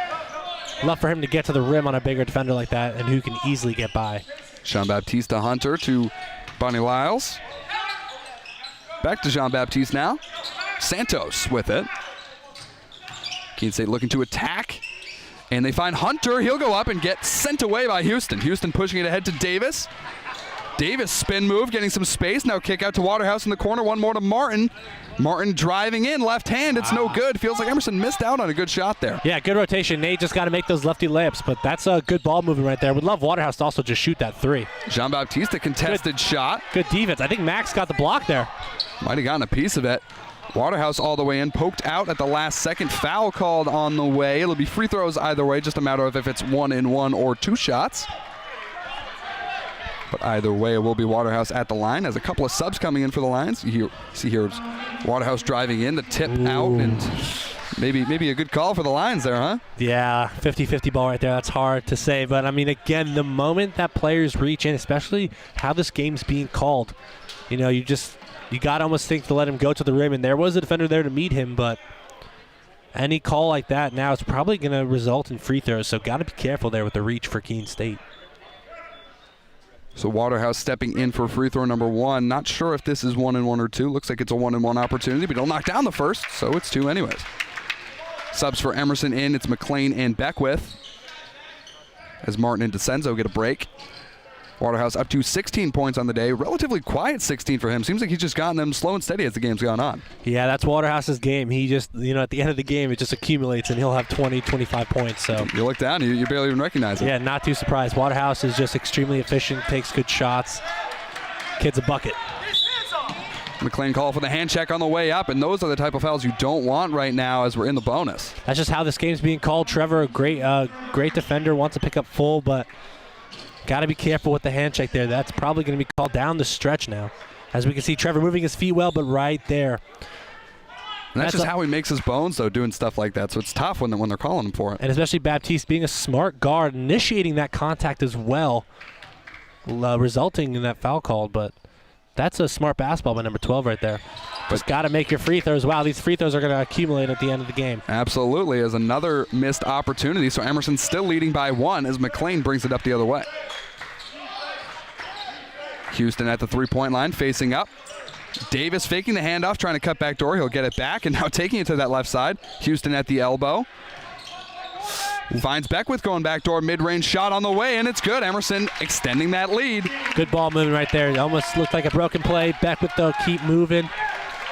Love for him to get to the rim on a bigger defender like that, and who can easily get by. Jean-Baptiste to Hunter to Bonnie Lyles. Back to Jean-Baptiste now. Santos with it. Keene State looking to attack. And they find Hunter. He'll go up and get sent away by Houston. Houston pushing it ahead to Davis. Davis spin move, getting some space. Now kick out to Waterhouse in the corner. One more to Martin. Martin driving in, left hand. It's no good. Feels like Emerson missed out on a good shot there. Yeah, good rotation. Nate just got to make those lefty layups, but that's a good ball movement right there. Would love Waterhouse to also just shoot that 3. Jean-Baptiste, a contested shot. Good defense. I think Max got the block there. Might have gotten a piece of it. Waterhouse all the way in, poked out at the last second. Foul called on the way. It'll be free throws either way, just a matter of if it's 1-and-1 or 2 shots. But either way, it will be Waterhouse at the line. As a couple of subs coming in for the Lions. You see here Waterhouse driving in, the tip out, and maybe a good call for the Lions there, huh? Yeah, 50-50 ball right there. That's hard to say. But, I mean, again, the moment that players reach in, especially how this game's being called, you know, you got to almost think to let him go to the rim. And there was a defender there to meet him, but any call like that now is probably going to result in free throws. So got to be careful there with the reach for Keene State. So Waterhouse stepping in for free throw number 1. Not sure if this is 1-and-1 or 2. Looks like it's a 1-and-1 opportunity, but he'll knock down the first, so it's 2 anyways. Subs for Emerson in. It's McLean and Beckwith. As Martin and DeCenzo get a break. Waterhouse up to 16 points on the day. Relatively quiet 16 for him. Seems like he's just gotten them slow and steady as the game's gone on. Yeah, that's Waterhouse's game. He just, at the end of the game, it just accumulates, and he'll have 20, 25 points. So you look down, you barely even recognize it. Yeah, not too surprised. Waterhouse is just extremely efficient, takes good shots. Kid's a bucket. McLean call for the hand check on the way up, and those are the type of fouls you don't want right now as we're in the bonus. That's just how this game's being called. Trevor, a great defender, wants to pick up full, but got to be careful with the hand check there. That's probably going to be called down the stretch now. As we can see, Trevor moving his feet well, but right there. And that's just how he makes his bones, though, doing stuff like that. So it's tough when they're calling him for it. And especially Baptiste being a smart guard, initiating that contact as well, resulting in that foul called. But that's a smart basketball by number 12 right there. Just got to make your free throws. Wow, these free throws are going to accumulate at the end of the game. Absolutely, as another missed opportunity. So Emerson's still leading by 1 as McLean brings it up the other way. Houston at the three-point line, facing up. Davis faking the handoff, trying to cut back door. He'll get it back, and now taking it to that left side. Houston at the elbow. Finds Beckwith going back door, mid-range shot on the way, and it's good. Emerson extending that lead. Good ball moving right there. It almost looked like a broken play. Beckwith, though, keep moving.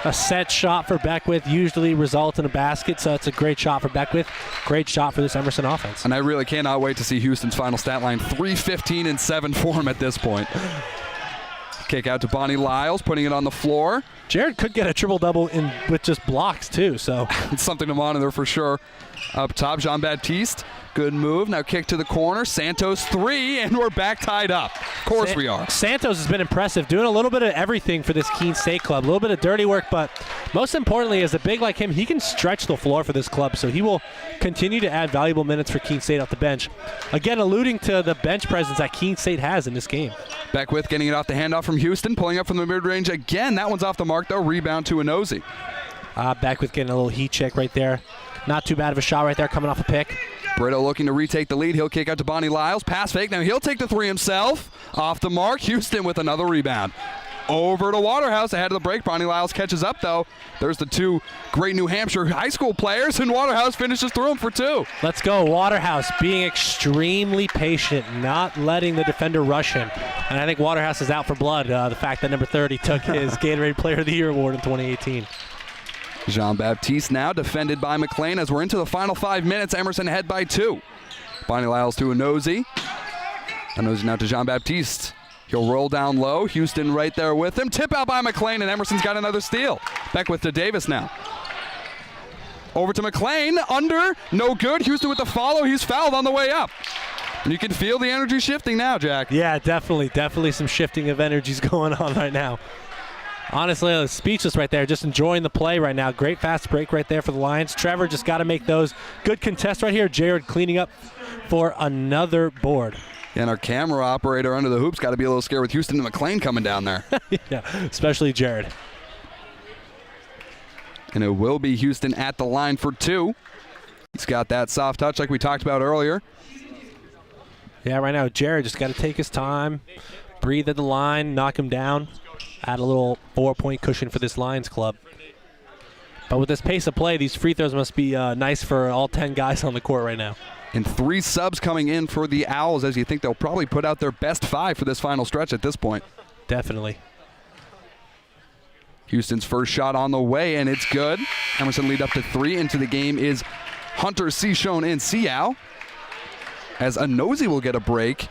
A set shot for Beckwith usually results in a basket, so it's a great shot for Beckwith. Great shot for this Emerson offense. And I really cannot wait to see Houston's final stat line. 3-15-7 for him at this point. Kick out to Bonnie Lyles, putting it on the floor. Jared could get a triple-double with just blocks, too. So it's something to monitor for sure. Up top, Jean-Baptiste. Good move. Now kick to the corner. Santos 3, and we're back tied up. Of course we are. Santos has been impressive, doing a little bit of everything for this Keene State club. A little bit of dirty work, but most importantly, as a big like him, he can stretch the floor for this club, so he will continue to add valuable minutes for Keene State off the bench. Again, alluding to the bench presence that Keene State has in this game. Beckwith getting it off the handoff from Houston, pulling up from the mid-range again. That one's off the mark, though. Rebound to Anosy. Beckwith getting a little heat check right there. Not too bad of a shot right there coming off a pick. Brito looking to retake the lead. He'll kick out to Bonnie Lyles. Pass fake. Now he'll take the 3 himself. Off the mark. Houston with another rebound. over to Waterhouse ahead of the break. Bonnie Lyles catches up, though. There's the two great New Hampshire high school players, and Waterhouse finishes through them for 2. Let's go. Waterhouse being extremely patient, not letting the defender rush him. And I think Waterhouse is out for blood. The fact that number 30 took his Gatorade Player of the Year award in 2018. Jean-Baptiste now defended by McLean as we're into the final 5 minutes. Emerson ahead by 2. Bonnie Lyles to Nosey. Nosey now to Jean-Baptiste. He'll roll down low. Houston right there with him. Tip out by McLean, and Emerson's got another steal. Beckwith to Davis now. Over to McLean. Under. No good. Houston with the follow. He's fouled on the way up. And you can feel the energy shifting now, Jack. Yeah, definitely. Definitely some shifting of energies going on right now. Honestly, I was speechless right there. Just enjoying the play right now. Great fast break right there for the Lions. Trevor just got to make those. Good contest right here. Jared cleaning up for another board. And our camera operator under the hoops got to be a little scared with Houston and McLean coming down there. Yeah, especially Jared. And it will be Houston at the line for 2. He's got that soft touch like we talked about earlier. Yeah, right now Jared just got to take his time, breathe at the line, knock him down, add a little 4-point cushion for this Lions club. But with this pace of play, these free throws must be nice for all 10 guys on the court right now. And 3 subs coming in for the Owls, as you think they'll probably put out their best 5 for this final stretch at this point. Definitely. Houston's first shot on the way, and it's good. Emerson lead up to 3. Into the game is Hunter Cichon and Seau. As Nosey will get a break.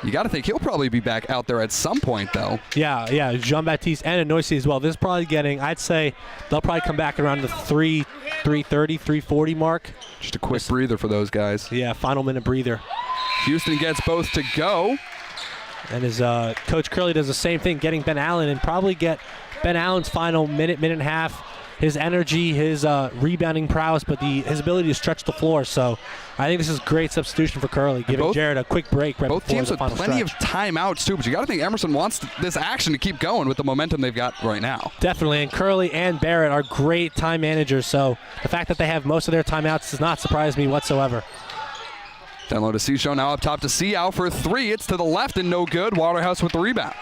You got to think he'll probably be back out there at some point, though. Yeah, Jean-Baptiste and Nosey as well. This is probably getting, I'd say, they'll probably come back around the 3:30, 3:40 mark. Just a quick breather for those guys. Yeah, final minute breather. Houston gets both to go. And his Coach Curley does the same thing, getting Ben Allen, and probably get Ben Allen's final minute and a half. His energy, his rebounding prowess, but his ability to stretch the floor. So I think this is great substitution for Curley, giving Jared a quick break right both before teams the with final plenty stretch. of timeouts, too. But you got to think Emerson wants this action to keep going with the momentum they've got right now. Definitely, and Curley and Barrett are great time managers. So the fact that they have most of their timeouts does not surprise me whatsoever. Down low to Cichon, now up top to Seau for 3. It's to the left and no good. Waterhouse with the rebound.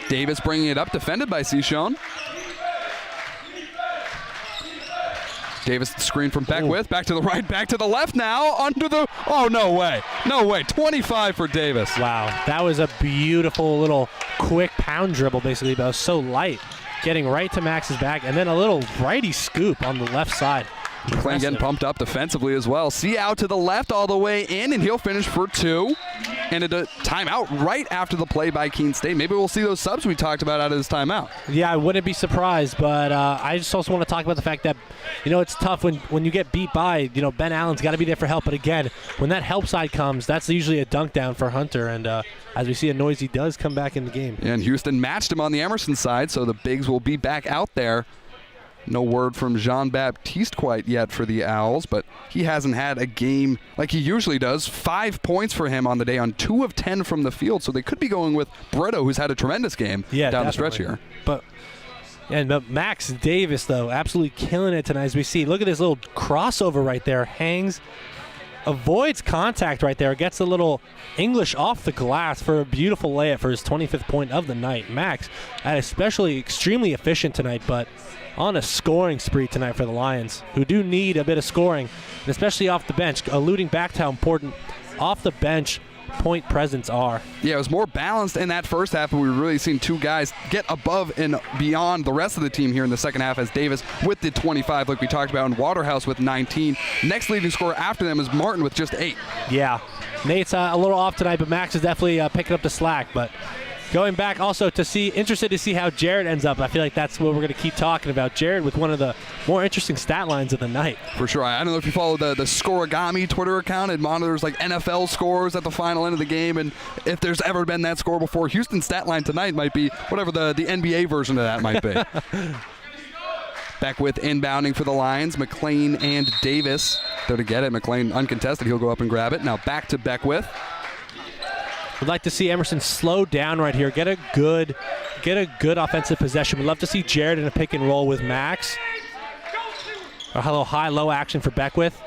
Davis bringing it up, defended by Cichon. Davis screen from Beckwith, back to the right, back to the left now, under the, oh, no way. No way, 25 for Davis. Wow, that was a beautiful little quick pound dribble, basically, but it was so light. Getting right to Max's back, and then a little righty scoop on the left side. McLean getting pumped up defensively as well. Seau to the left all the way in, and he'll finish for 2. And a timeout right after the play by Keene State. Maybe we'll see those subs we talked about out of this timeout. Yeah, I wouldn't be surprised, but I just also want to talk about the fact that, it's tough when you get beat by, Ben Allen's got to be there for help. But again, when that help side comes, that's usually a dunk down for Hunter. And as we see, Nosey does come back in the game. And Houston matched him on the Emerson side, so the bigs will be back out there. No word from Jean-Baptiste quite yet for the Owls, but he hasn't had a game like he usually does. 5 points for him on the day on 2 of 10 from the field, so they could be going with Brito, who's had a tremendous game down the stretch here. But Max Davis, though, absolutely killing it tonight as we see. Look at this little crossover right there. Hangs, avoids contact right there, gets a little English off the glass for a beautiful layup for his 25th point of the night. Max, especially extremely efficient tonight, but on a scoring spree tonight for the Lions, who do need a bit of scoring, and especially off the bench, alluding back to how important off the bench point presence are. Yeah, it was more balanced in that first half, but we've really seen 2 guys get above and beyond the rest of the team here in the second half, as Davis with the 25, like we talked about, and Waterhouse with 19. Next leading scorer after them is Martin with just 8. Yeah, Nate's a little off tonight, but Max is definitely picking up the slack. But going back also interested to see how Jared ends up. I feel like that's what we're going to keep talking about. Jared with one of the more interesting stat lines of the night. For sure. I don't know if you follow the Scorigami Twitter account. It monitors like NFL scores at the final end of the game, and if there's ever been that score before, Houston's stat line tonight might be whatever the NBA version of that might be. Beckwith inbounding for the Lions. McLean and Davis there to get it. McLean uncontested. He'll go up and grab it. Now back to Beckwith. We'd like to see Emerson slow down right here, get a good offensive possession. We'd love to see Jared in a pick and roll with Max. A little high-low action for Beckwith.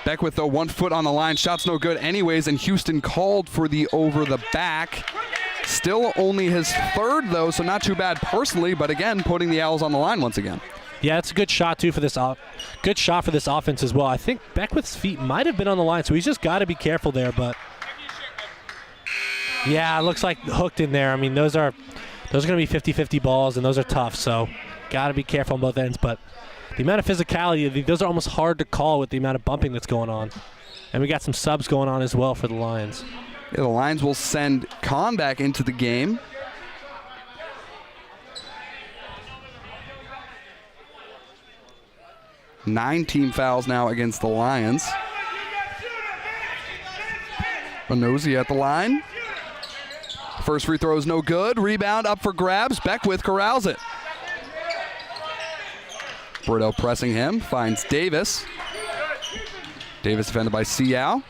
Beckwith, though, 1 foot on the line. Shot's no good anyways, and Houston called for the over the back. Still only his third, though, so not too bad personally, but again, putting the Owls on the line once again. Yeah, it's a good shot, too, for this good shot for this offense as well. I think Beckwith's feet might have been on the line, so he's just got to be careful there, but yeah, it looks like hooked in there. I mean, those are going to be 50-50 balls, and those are tough, so got to be careful on both ends, but the amount of physicality, those are almost hard to call with the amount of bumping that's going on. And we got some subs going on as well for the Lions. Yeah, the Lions will send Kahn back into the game. Nine team fouls now against the Lions. Nosey at the line. First free throw is no good. Rebound up for grabs. Beckwith corrals it. Brito pressing him. Finds Davis. Davis defended by Seau.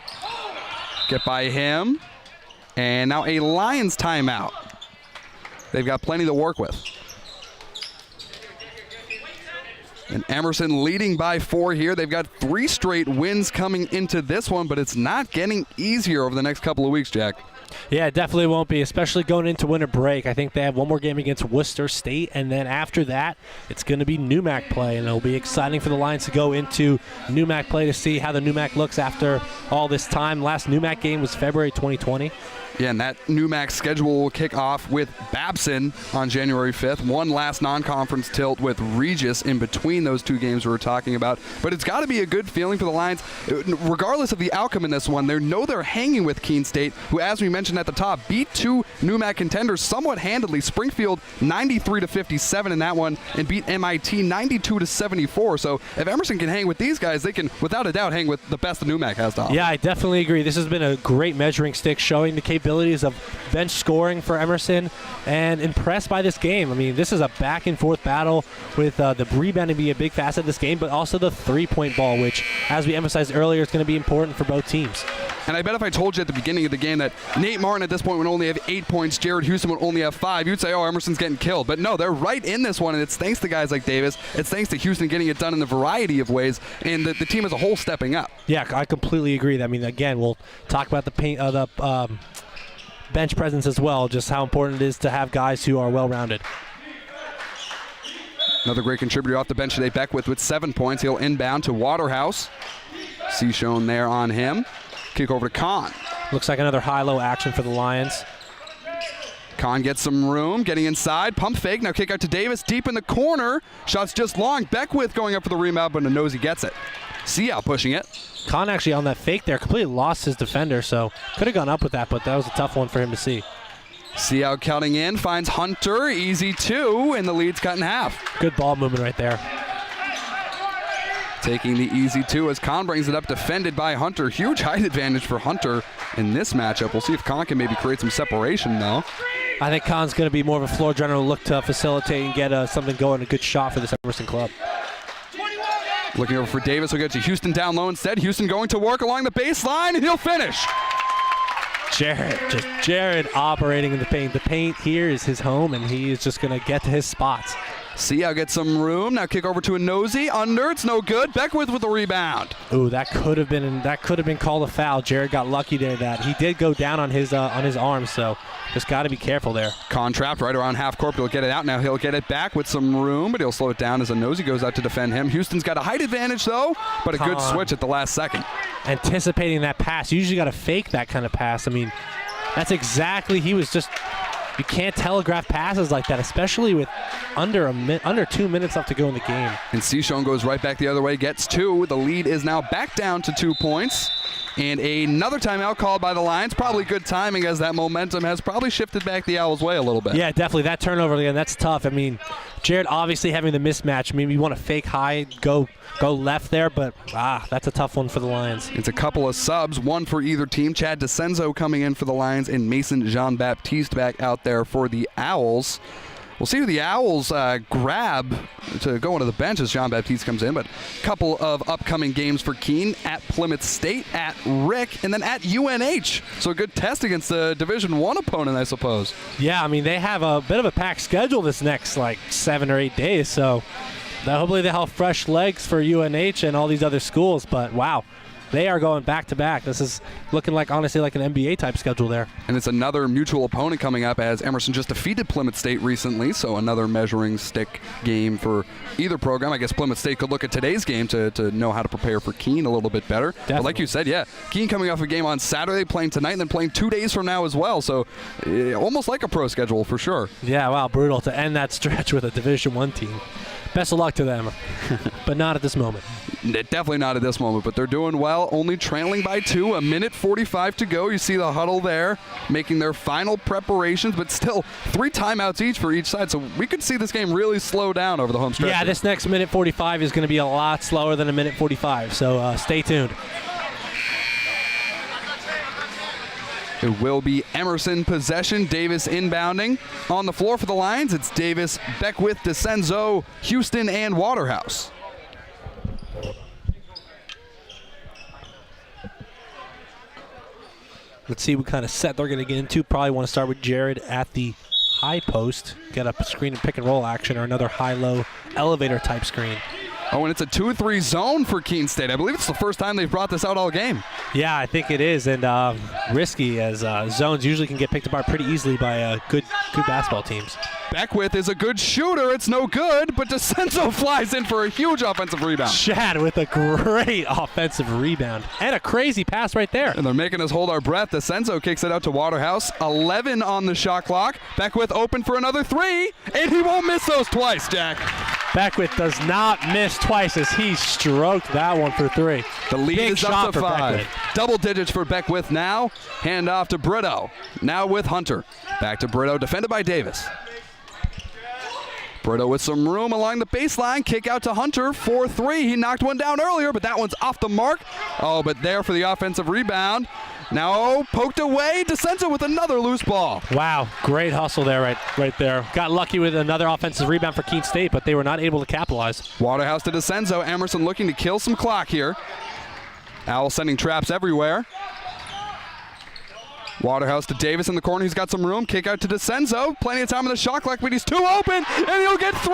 Get by him. And now a Lions timeout. They've got plenty to work with. And Emerson leading by 4 here. They've got 3 straight wins coming into this one, but it's not getting easier over the next couple of weeks, Jack. Yeah, it definitely won't be, especially going into winter break. I think they have one more game against Worcester State, and then after that, it's going to be NUMAC play, and it'll be exciting for the Lions to go into NUMAC play to see how the NUMAC looks after all this time. Last NUMAC game was February 2020. Yeah, and that NUMAC schedule will kick off with Babson on January 5th. One last non-conference tilt with Regis in between those 2 games we were talking about. But it's got to be a good feeling for the Lions. Regardless of the outcome in this one, they know they're hanging with Keene State, who, as we mentioned at the top, beat 2 NUMAC contenders somewhat handedly. Springfield 93-57 in that one, and beat MIT 92-74. So if Emerson can hang with these guys, they can, without a doubt, hang with the best that NUMAC has to offer. Yeah, I definitely agree. This has been a great measuring stick, showing the capabilities of bench scoring for Emerson, and impressed by this game. I mean, this is a back-and-forth battle with the rebounding being a big facet of this game, but also the three-point ball, which, as we emphasized earlier, is going to be important for both teams. And I bet if I told you at the beginning of the game that Nate Martin at this point would only have 8 points, Jared Houston would only have 5, you'd say, oh, Emerson's getting killed. But no, they're right in this one, and it's thanks to guys like Davis. It's thanks to Houston getting it done in a variety of ways, and the team as a whole stepping up. Yeah, I completely agree. I mean, again, we'll talk about the bench presence as well, just how important it is to have guys who are well-rounded. Another great contributor off the bench today, Beckwith with 7 points. He'll inbound to Waterhouse. See shown there on him. Kick over to Kahn. Looks like another high-low action for the Lions. Kahn gets some room, getting inside. Pump fake, now kick out to Davis. Deep in the corner. Shot's just long. Beckwith going up for the rebound, but Nosey gets it. Seau pushing it. Kahn actually on that fake there completely lost his defender, so could have gone up with that, but that was a tough one for him to see. Seau counting in, finds Hunter. Easy 2, and the lead's cut in half. Good ball movement right there. Taking the easy 2 as Kahn brings it up, defended by Hunter. Huge height advantage for Hunter in this matchup. We'll see if Kahn can maybe create some separation, though. I think Kahn's going to be more of a floor general, look to facilitate and get something going, a good shot for this Emerson club. Looking over for Davis, we'll get to Houston down low instead. Houston going to work along the baseline, and he'll finish. Jared operating in the paint. The paint here is his home, and he is just going to get to his spots. Seau gets some room. Now kick over to a Nosey. Under, it's no good. Beckwith with the rebound. Ooh, that could have been called a foul. Jared got lucky there that he did go down on his arm, so just got to be careful there. Kahn trapped right around half court. He'll get it out now. He'll get it back with some room, but he'll slow it down as a Nosey goes out to defend him. Houston's got a height advantage though, but a good switch at the last second. Anticipating that pass. You usually got to fake that kind of pass. I mean, that's exactly, you can't telegraph passes like that, especially with under 2 minutes left to go in the game. And Sean goes right back the other way, gets 2. The lead is now back down to 2 points. And another timeout called by the Lions. Probably good timing as that momentum has probably shifted back the Owls' way a little bit. Yeah, definitely. That turnover again, that's tough. I mean, Jared obviously having the mismatch. Maybe you want to fake high, go left there, but that's a tough one for the Lions. It's a couple of subs, one for either team. Chad DeCenzo coming in for the Lions and Mason Jean-Baptiste back out there for the Owls. We'll see who the Owls grab to go into the bench as Jean-Baptiste comes in, but a couple of upcoming games for Keene at Plymouth State, at Rick, and then at UNH. So a good test against the Division I opponent, I suppose. Yeah, I mean, they have a bit of a packed schedule this next, 7 or 8 days, so hopefully they'll have fresh legs for UNH and all these other schools, but wow. They are going back-to-back. This is looking like, honestly, like an NBA-type schedule there. And it's another mutual opponent coming up as Emerson just defeated Plymouth State recently, so another measuring stick game for either program. I guess Plymouth State could look at today's game to know how to prepare for Keene a little bit better. Definitely. But like you said, yeah, Keene coming off a game on Saturday, playing tonight, and then playing 2 days from now as well, so almost like a pro schedule for sure. Yeah, wow, brutal to end that stretch with a Division I team. Best of luck to them, but not at this moment. Definitely not at this moment, but they're doing well, only trailing by 2, a minute 45 to go. You see the huddle there, making their final preparations, but still 3 timeouts each for each side, so we could see this game really slow down over the home stretch. Yeah, this next minute 45 is going to be a lot slower than a minute 45, so stay tuned. It will be Emerson possession. Davis inbounding. On the floor for the Lions, it's Davis, Beckwith, DeCenzo, Houston, and Waterhouse. Let's see what kind of set they're going to get into. Probably want to start with Jared at the high post. Get up a screen and pick and roll action or another high-low elevator type screen. Oh, and it's a 2-3 zone for Keene State. I believe it's the first time they've brought this out all game. Yeah, I think it is, and risky as zones usually can get picked apart pretty easily by good basketball teams. Beckwith is a good shooter. It's no good, but DeCenzo flies in for a huge offensive rebound. Chad with a great offensive rebound and a crazy pass right there. And they're making us hold our breath. DeCenzo kicks it out to Waterhouse. 11 on the shot clock. Beckwith open for another 3, and he won't miss those twice, Jack. Beckwith does not miss twice as he stroked that one for 3. The lead Big is up shot to for 5. Beckwith. Double digits for Beckwith now. Hand off to Brito. Now with Hunter. Back to Brito, defended by Davis. Brito with some room along the baseline. Kick out to Hunter for 3. He knocked one down earlier, but that one's off the mark. Oh, but there for the offensive rebound. Now poked away. DeCenzo with another loose ball. Wow, great hustle there, right there. Got lucky with another offensive rebound for Keene State, but they were not able to capitalize. Waterhouse to DeCenzo. Emerson looking to kill some clock here. Owl sending traps everywhere. Waterhouse to Davis in the corner. He's got some room. Kick out to DeCenzo. Plenty of time on the shot clock, but he's too open, and he'll get 3.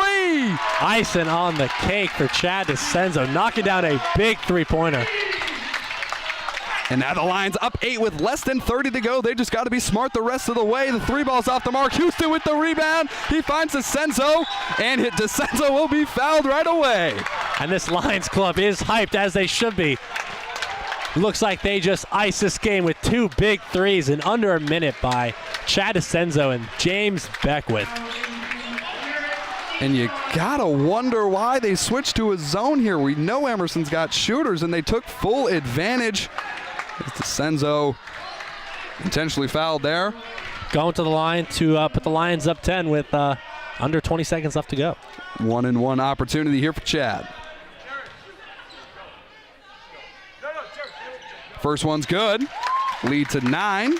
Icing on the cake for Chad DeCenzo, knocking down a big three-pointer. And now the Lions up 8 with less than 30 to go. They just got to be smart the rest of the way. The 3 ball's off the mark. Houston with the rebound. He finds DeCenzo, and DeCenzo will be fouled right away. And this Lions club is hyped, as they should be. Looks like they just iced this game with 2 big threes in under a minute by Chad DeCenzo and James Beckwith. And you gotta wonder why they switched to a zone here. We know Emerson's got shooters, and they took full advantage. DeCenzo intentionally fouled there. Going to the line to put the Lions up 10 with under 20 seconds left to go. 1-and-1 opportunity here for Chad. First one's good. Lead to 9.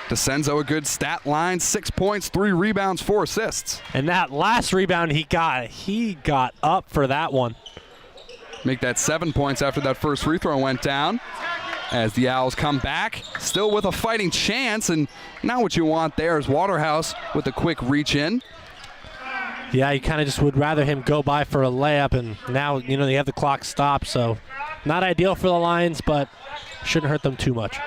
DeCenzo a good stat line, 6 points, 3 rebounds, 4 assists. And that last rebound he got up for that one. Make that 7 points after that first free throw went down. As the Owls come back, still with a fighting chance, and now what you want there is Waterhouse with a quick reach in. Yeah, you kind of just would rather him go by for a layup, and now, they have the clock stopped, so not ideal for the Lions, but shouldn't hurt them too much.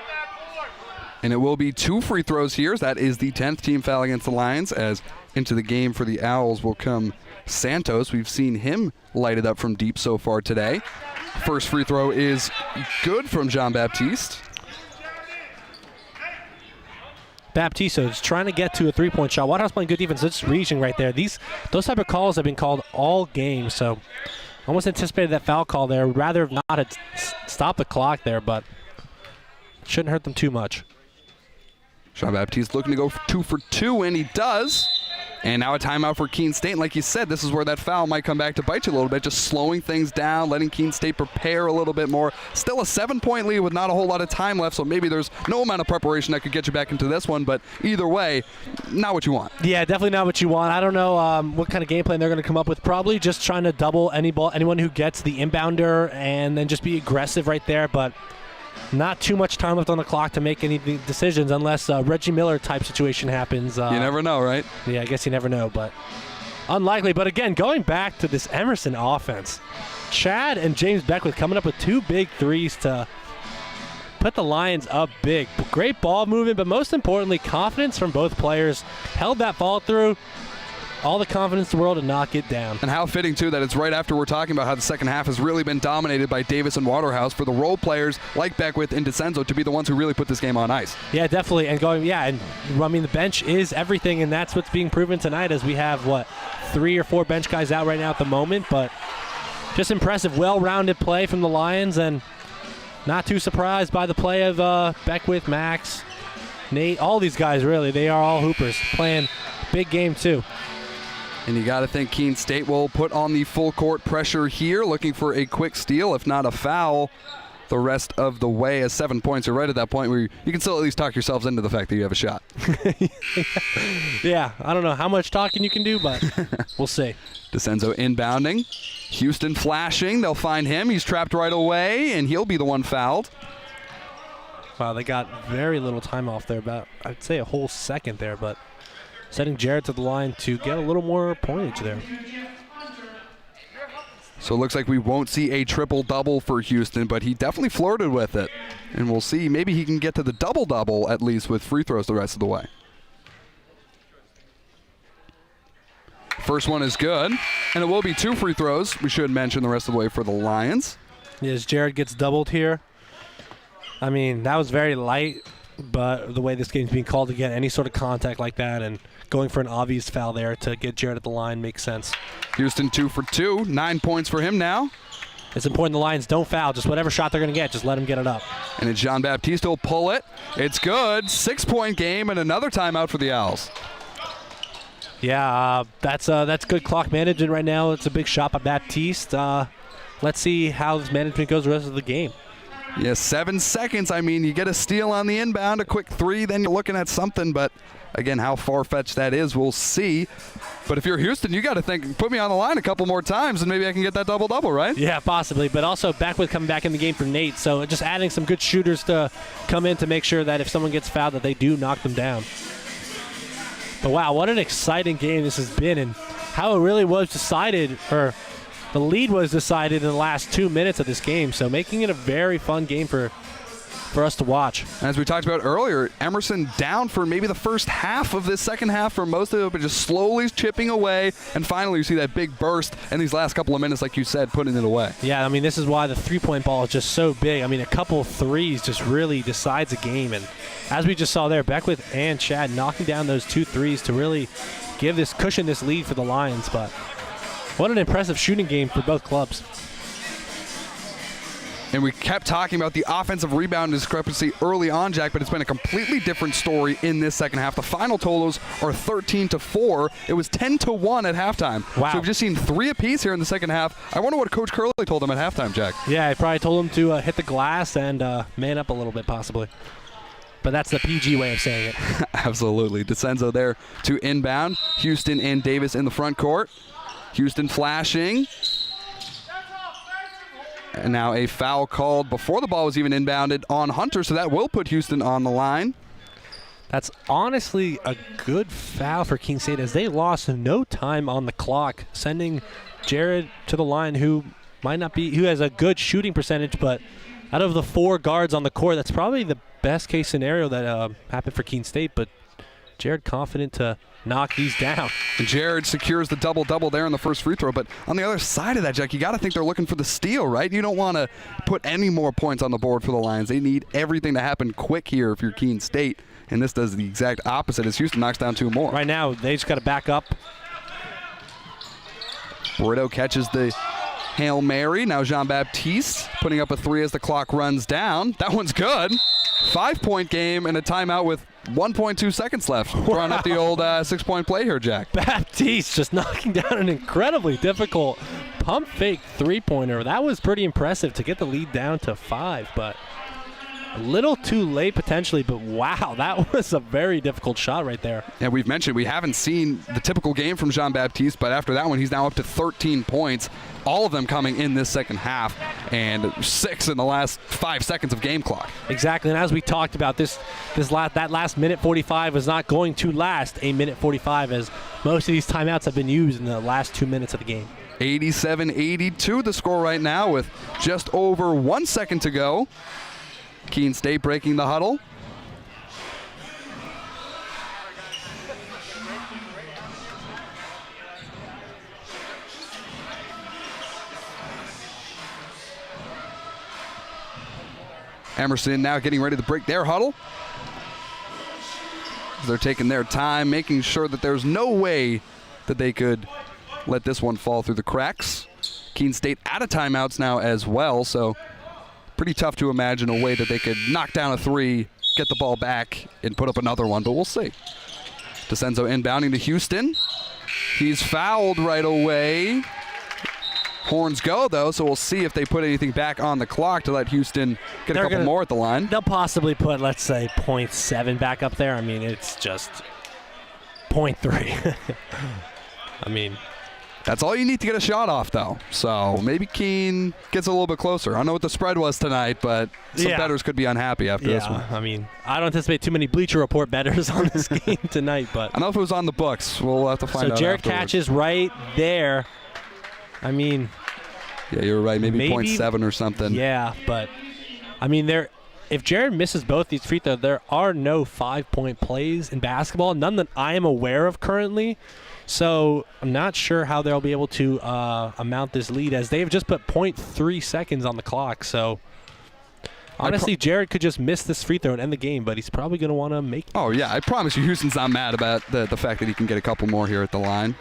And it will be 2 free throws here. That is the 10th team foul against the Lions, as into the game for the Owls will come Santos. We've seen him lighted up from deep so far today. First free throw is good from Jean-Baptiste. Baptiste is trying to get to a three-point shot. Waterhouse playing good defense. It's reaching right there. Those type of calls have been called all game, so almost anticipated that foul call there. Would rather have not had stopped the clock there, but shouldn't hurt them too much. Jean-Baptiste looking to go 2 for 2, and he does. And now a timeout for Keene State. And like you said, this is where that foul might come back to bite you a little bit, just slowing things down, letting Keene State prepare a little bit more. Still a 7-point lead with not a whole lot of time left, so maybe there's no amount of preparation that could get you back into this one, but either way, not what you want. Yeah, definitely not what you want. I don't know what kind of game plan they're going to come up with. Probably just trying to double anyone who gets the inbounder and then just be aggressive right there, but not too much time left on the clock to make any decisions unless Reggie Miller type situation happens. You never know, right? Yeah, I guess you never know, but unlikely. But again, going back to this Emerson offense, Chad and James Beckwith coming up with 2 big threes to put the Lions up big. Great ball movement, but most importantly, confidence from both players. Held that ball through. All the confidence in the world to knock it down. And how fitting, too, that it's right after we're talking about how the second half has really been dominated by Davis and Waterhouse for the role players like Beckwith and DeCenzo to be the ones who really put this game on ice. Yeah, definitely. And the bench is everything, and that's what's being proven tonight as we have, 3 or 4 bench guys out right now at the moment. But just impressive, well-rounded play from the Lions, and not too surprised by the play of Beckwith, Max, Nate, all these guys, really. They are all hoopers playing big game, too. And you got to think Keene State will put on the full court pressure here, looking for a quick steal, if not a foul, the rest of the way, as 7 points are right at that point where you can still at least talk yourselves into the fact that you have a shot. Yeah, I don't know how much talking you can do, but we'll see. DeCenzo inbounding. Houston flashing. They'll find him. He's trapped right away, and he'll be the one fouled. Wow, they got very little time off there, about, I'd say, a whole second there, but setting Jared to the line to get a little more pointage there. So it looks like we won't see a triple-double for Houston, but he definitely flirted with it. And we'll see. Maybe he can get to the double-double at least with free throws the rest of the way. First one is good, and it will be 2 free throws. We should mention the rest of the way for the Lions. Yes, Jared gets doubled here. I mean, that was very light, but the way this game's being called, to get any sort of contact like that and going for an obvious foul there to get Jared at the line makes sense. Houston 2 for 2, 9 points for him now. It's important the Lions don't foul. Just whatever shot they're going to get, just let them get it up. And it's Jean-Baptiste will pull it. It's good. 6-point game and another timeout for the Owls. Yeah, that's good clock management right now. It's a big shot by Baptiste. Let's see how this management goes the rest of the game. Yeah, 7 seconds. I mean, you get a steal on the inbound, a quick 3, then you're looking at something. But, again, how far-fetched that is, we'll see. But if you're Houston, you got to think, put me on the line a couple more times, and maybe I can get that double-double, right? Yeah, possibly. But also Beckwith coming back in the game for Nate. So just adding some good shooters to come in to make sure that if someone gets fouled that they do knock them down. But, wow, what an exciting game this has been, and how it really was decided, or the lead was decided in the last 2 minutes of this game, so making it a very fun game for us to watch. As we talked about earlier, Emerson down for maybe the first half of this second half for most of it, but just slowly chipping away, and finally you see that big burst in these last couple of minutes, like you said, putting it away. Yeah, I mean, this is why the three-point ball is just so big. I mean, a couple of threes just really decides a game, and as we just saw there, Beckwith and Chad knocking down those 2 threes to really cushion this lead for the Lions, but what an impressive shooting game for both clubs. And we kept talking about the offensive rebound discrepancy early on, Jack, but it's been a completely different story in this second half. The final totals are 13-4. It was 10-1 at halftime. Wow. So we've just seen 3 apiece here in the second half. I wonder what Coach Curley told them at halftime, Jack. Yeah, he probably told them to hit the glass and man up a little bit, possibly. But that's the PG way of saying it. Absolutely. DeCenzo there to inbound. Houston and Davis in the front court. Houston flashing. And now a foul called before the ball was even inbounded on Hunter, so that will put Houston on the line. That's honestly a good foul for Keene State, as they lost no time on the clock, sending Jared to the line, who has a good shooting percentage, but out of the 4 guards on the court, that's probably the best case scenario that happened for Keene State, but Jared confident to knock these down. And Jared secures the double-double there in the first free throw, but on the other side of that, Jack, you got to think they're looking for the steal, right? You don't want to put any more points on the board for the Lions. They need everything to happen quick here if you're Keene State, and this does the exact opposite as Houston knocks down 2 more. Right now, they just got to back up. Brito catches the Hail Mary. Now Jean-Baptiste putting up a 3 as the clock runs down. That one's good. 5-point game and a timeout with 1.2 seconds left. Drawing up the old 6-point play here, Jack. Baptiste just knocking down an incredibly difficult pump fake 3-pointer. That was pretty impressive to get the lead down to 5, but A little too late potentially, but wow, that was a very difficult shot right there. And we've mentioned we haven't seen the typical game from Jean-Baptiste, but after that one, he's now up to 13 points, all of them coming in this second half, and 6 in the last 5 seconds of game clock. Exactly, and as we talked about, that last minute 45 was not going to last a minute 45, as most of these timeouts have been used in the last 2 minutes of the game. 87-82 the score right now with just over 1 second to go. Keene State breaking the huddle. Emerson now getting ready to break their huddle. They're taking their time, making sure that there's no way that they could let this one fall through the cracks. Keene State out of timeouts now as well, so pretty tough to imagine a way that they could knock down a 3, get the ball back, and put up another one, but we'll see. DeCenzo inbounding to Houston. He's fouled right away. Horns go, though, so we'll see if they put anything back on the clock to let Houston get a couple more at the line. They'll possibly put, let's say, 0.7 back up there. I mean, it's just 0.3. I mean, that's all you need to get a shot off, though. So maybe Keene gets a little bit closer. I don't know what the spread was tonight, but some bettors could be unhappy after this one. I mean, I don't anticipate too many Bleacher Report bettors on this game tonight, but I don't know if it was on the books. We'll have to find out. So Jared afterwards. catches right there. I mean, yeah, you're right. Maybe 0.7 or something. Yeah, but I mean, if Jared misses both these free throws, there are no 5-point plays in basketball, none that I am aware of currently. So I'm not sure how they'll be able to amount this lead, as they've just put 0.3 seconds on the clock. So honestly, Jared could just miss this free throw and end the game, but he's probably going to want to make it. Oh, yeah. I promise you Houston's not mad about the fact that he can get a couple more here at the line.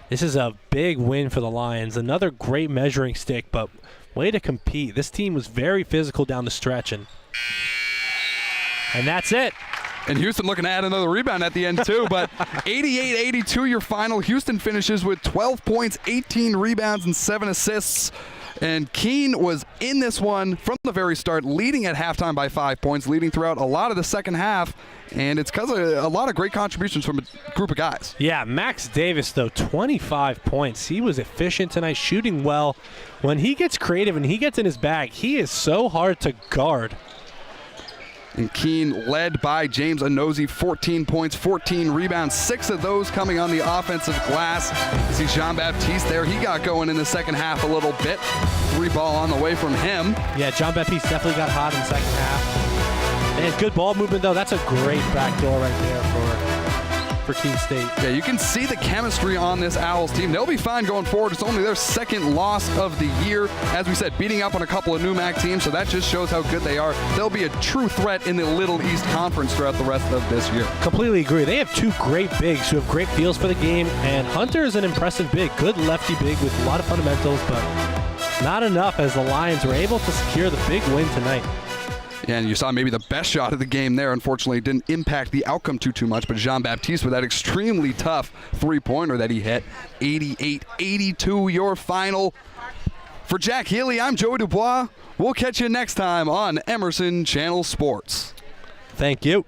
This is a big win for the Lions. Another great measuring stick, but way to compete. This team was very physical down the stretch, and that's it. And Houston looking to add another rebound at the end, too. But 88-82 your final. Houston finishes with 12 points, 18 rebounds, and 7 assists. And Keene was in this one from the very start, leading at halftime by 5 points, leading throughout a lot of the second half. And it's because of a lot of great contributions from a group of guys. Yeah, Max Davis, though, 25 points. He was efficient tonight, shooting well. When he gets creative and he gets in his bag, he is so hard to guard. And Keene led by James Anozie, 14 points, 14 rebounds, 6 of those coming on the offensive glass. You see Jean-Baptiste there. He got going in the second half a little bit. 3 ball on the way from him. Yeah, Jean-Baptiste definitely got hot in the second half. Man, good ball movement, though. That's a great backdoor right there for Keene State. Yeah, you can see the chemistry on this Owls team. They'll be fine going forward. It's only their second loss of the year. As we said, beating up on a couple of new MAC teams, so that just shows how good they are. They'll be a true threat in the Little East Conference throughout the rest of this year. Completely agree. They have 2 great bigs who have great feels for the game, and Hunter is an impressive big. Good lefty big with a lot of fundamentals, but not enough as the Lions were able to secure the big win tonight. Yeah, and you saw maybe the best shot of the game there. Unfortunately, it didn't impact the outcome too much, but Jean-Baptiste with that extremely tough three-pointer that he hit. 88-82 your final. For Jack Healy, I'm Joey Dubois. We'll catch you next time on Emerson Channel Sports. Thank you.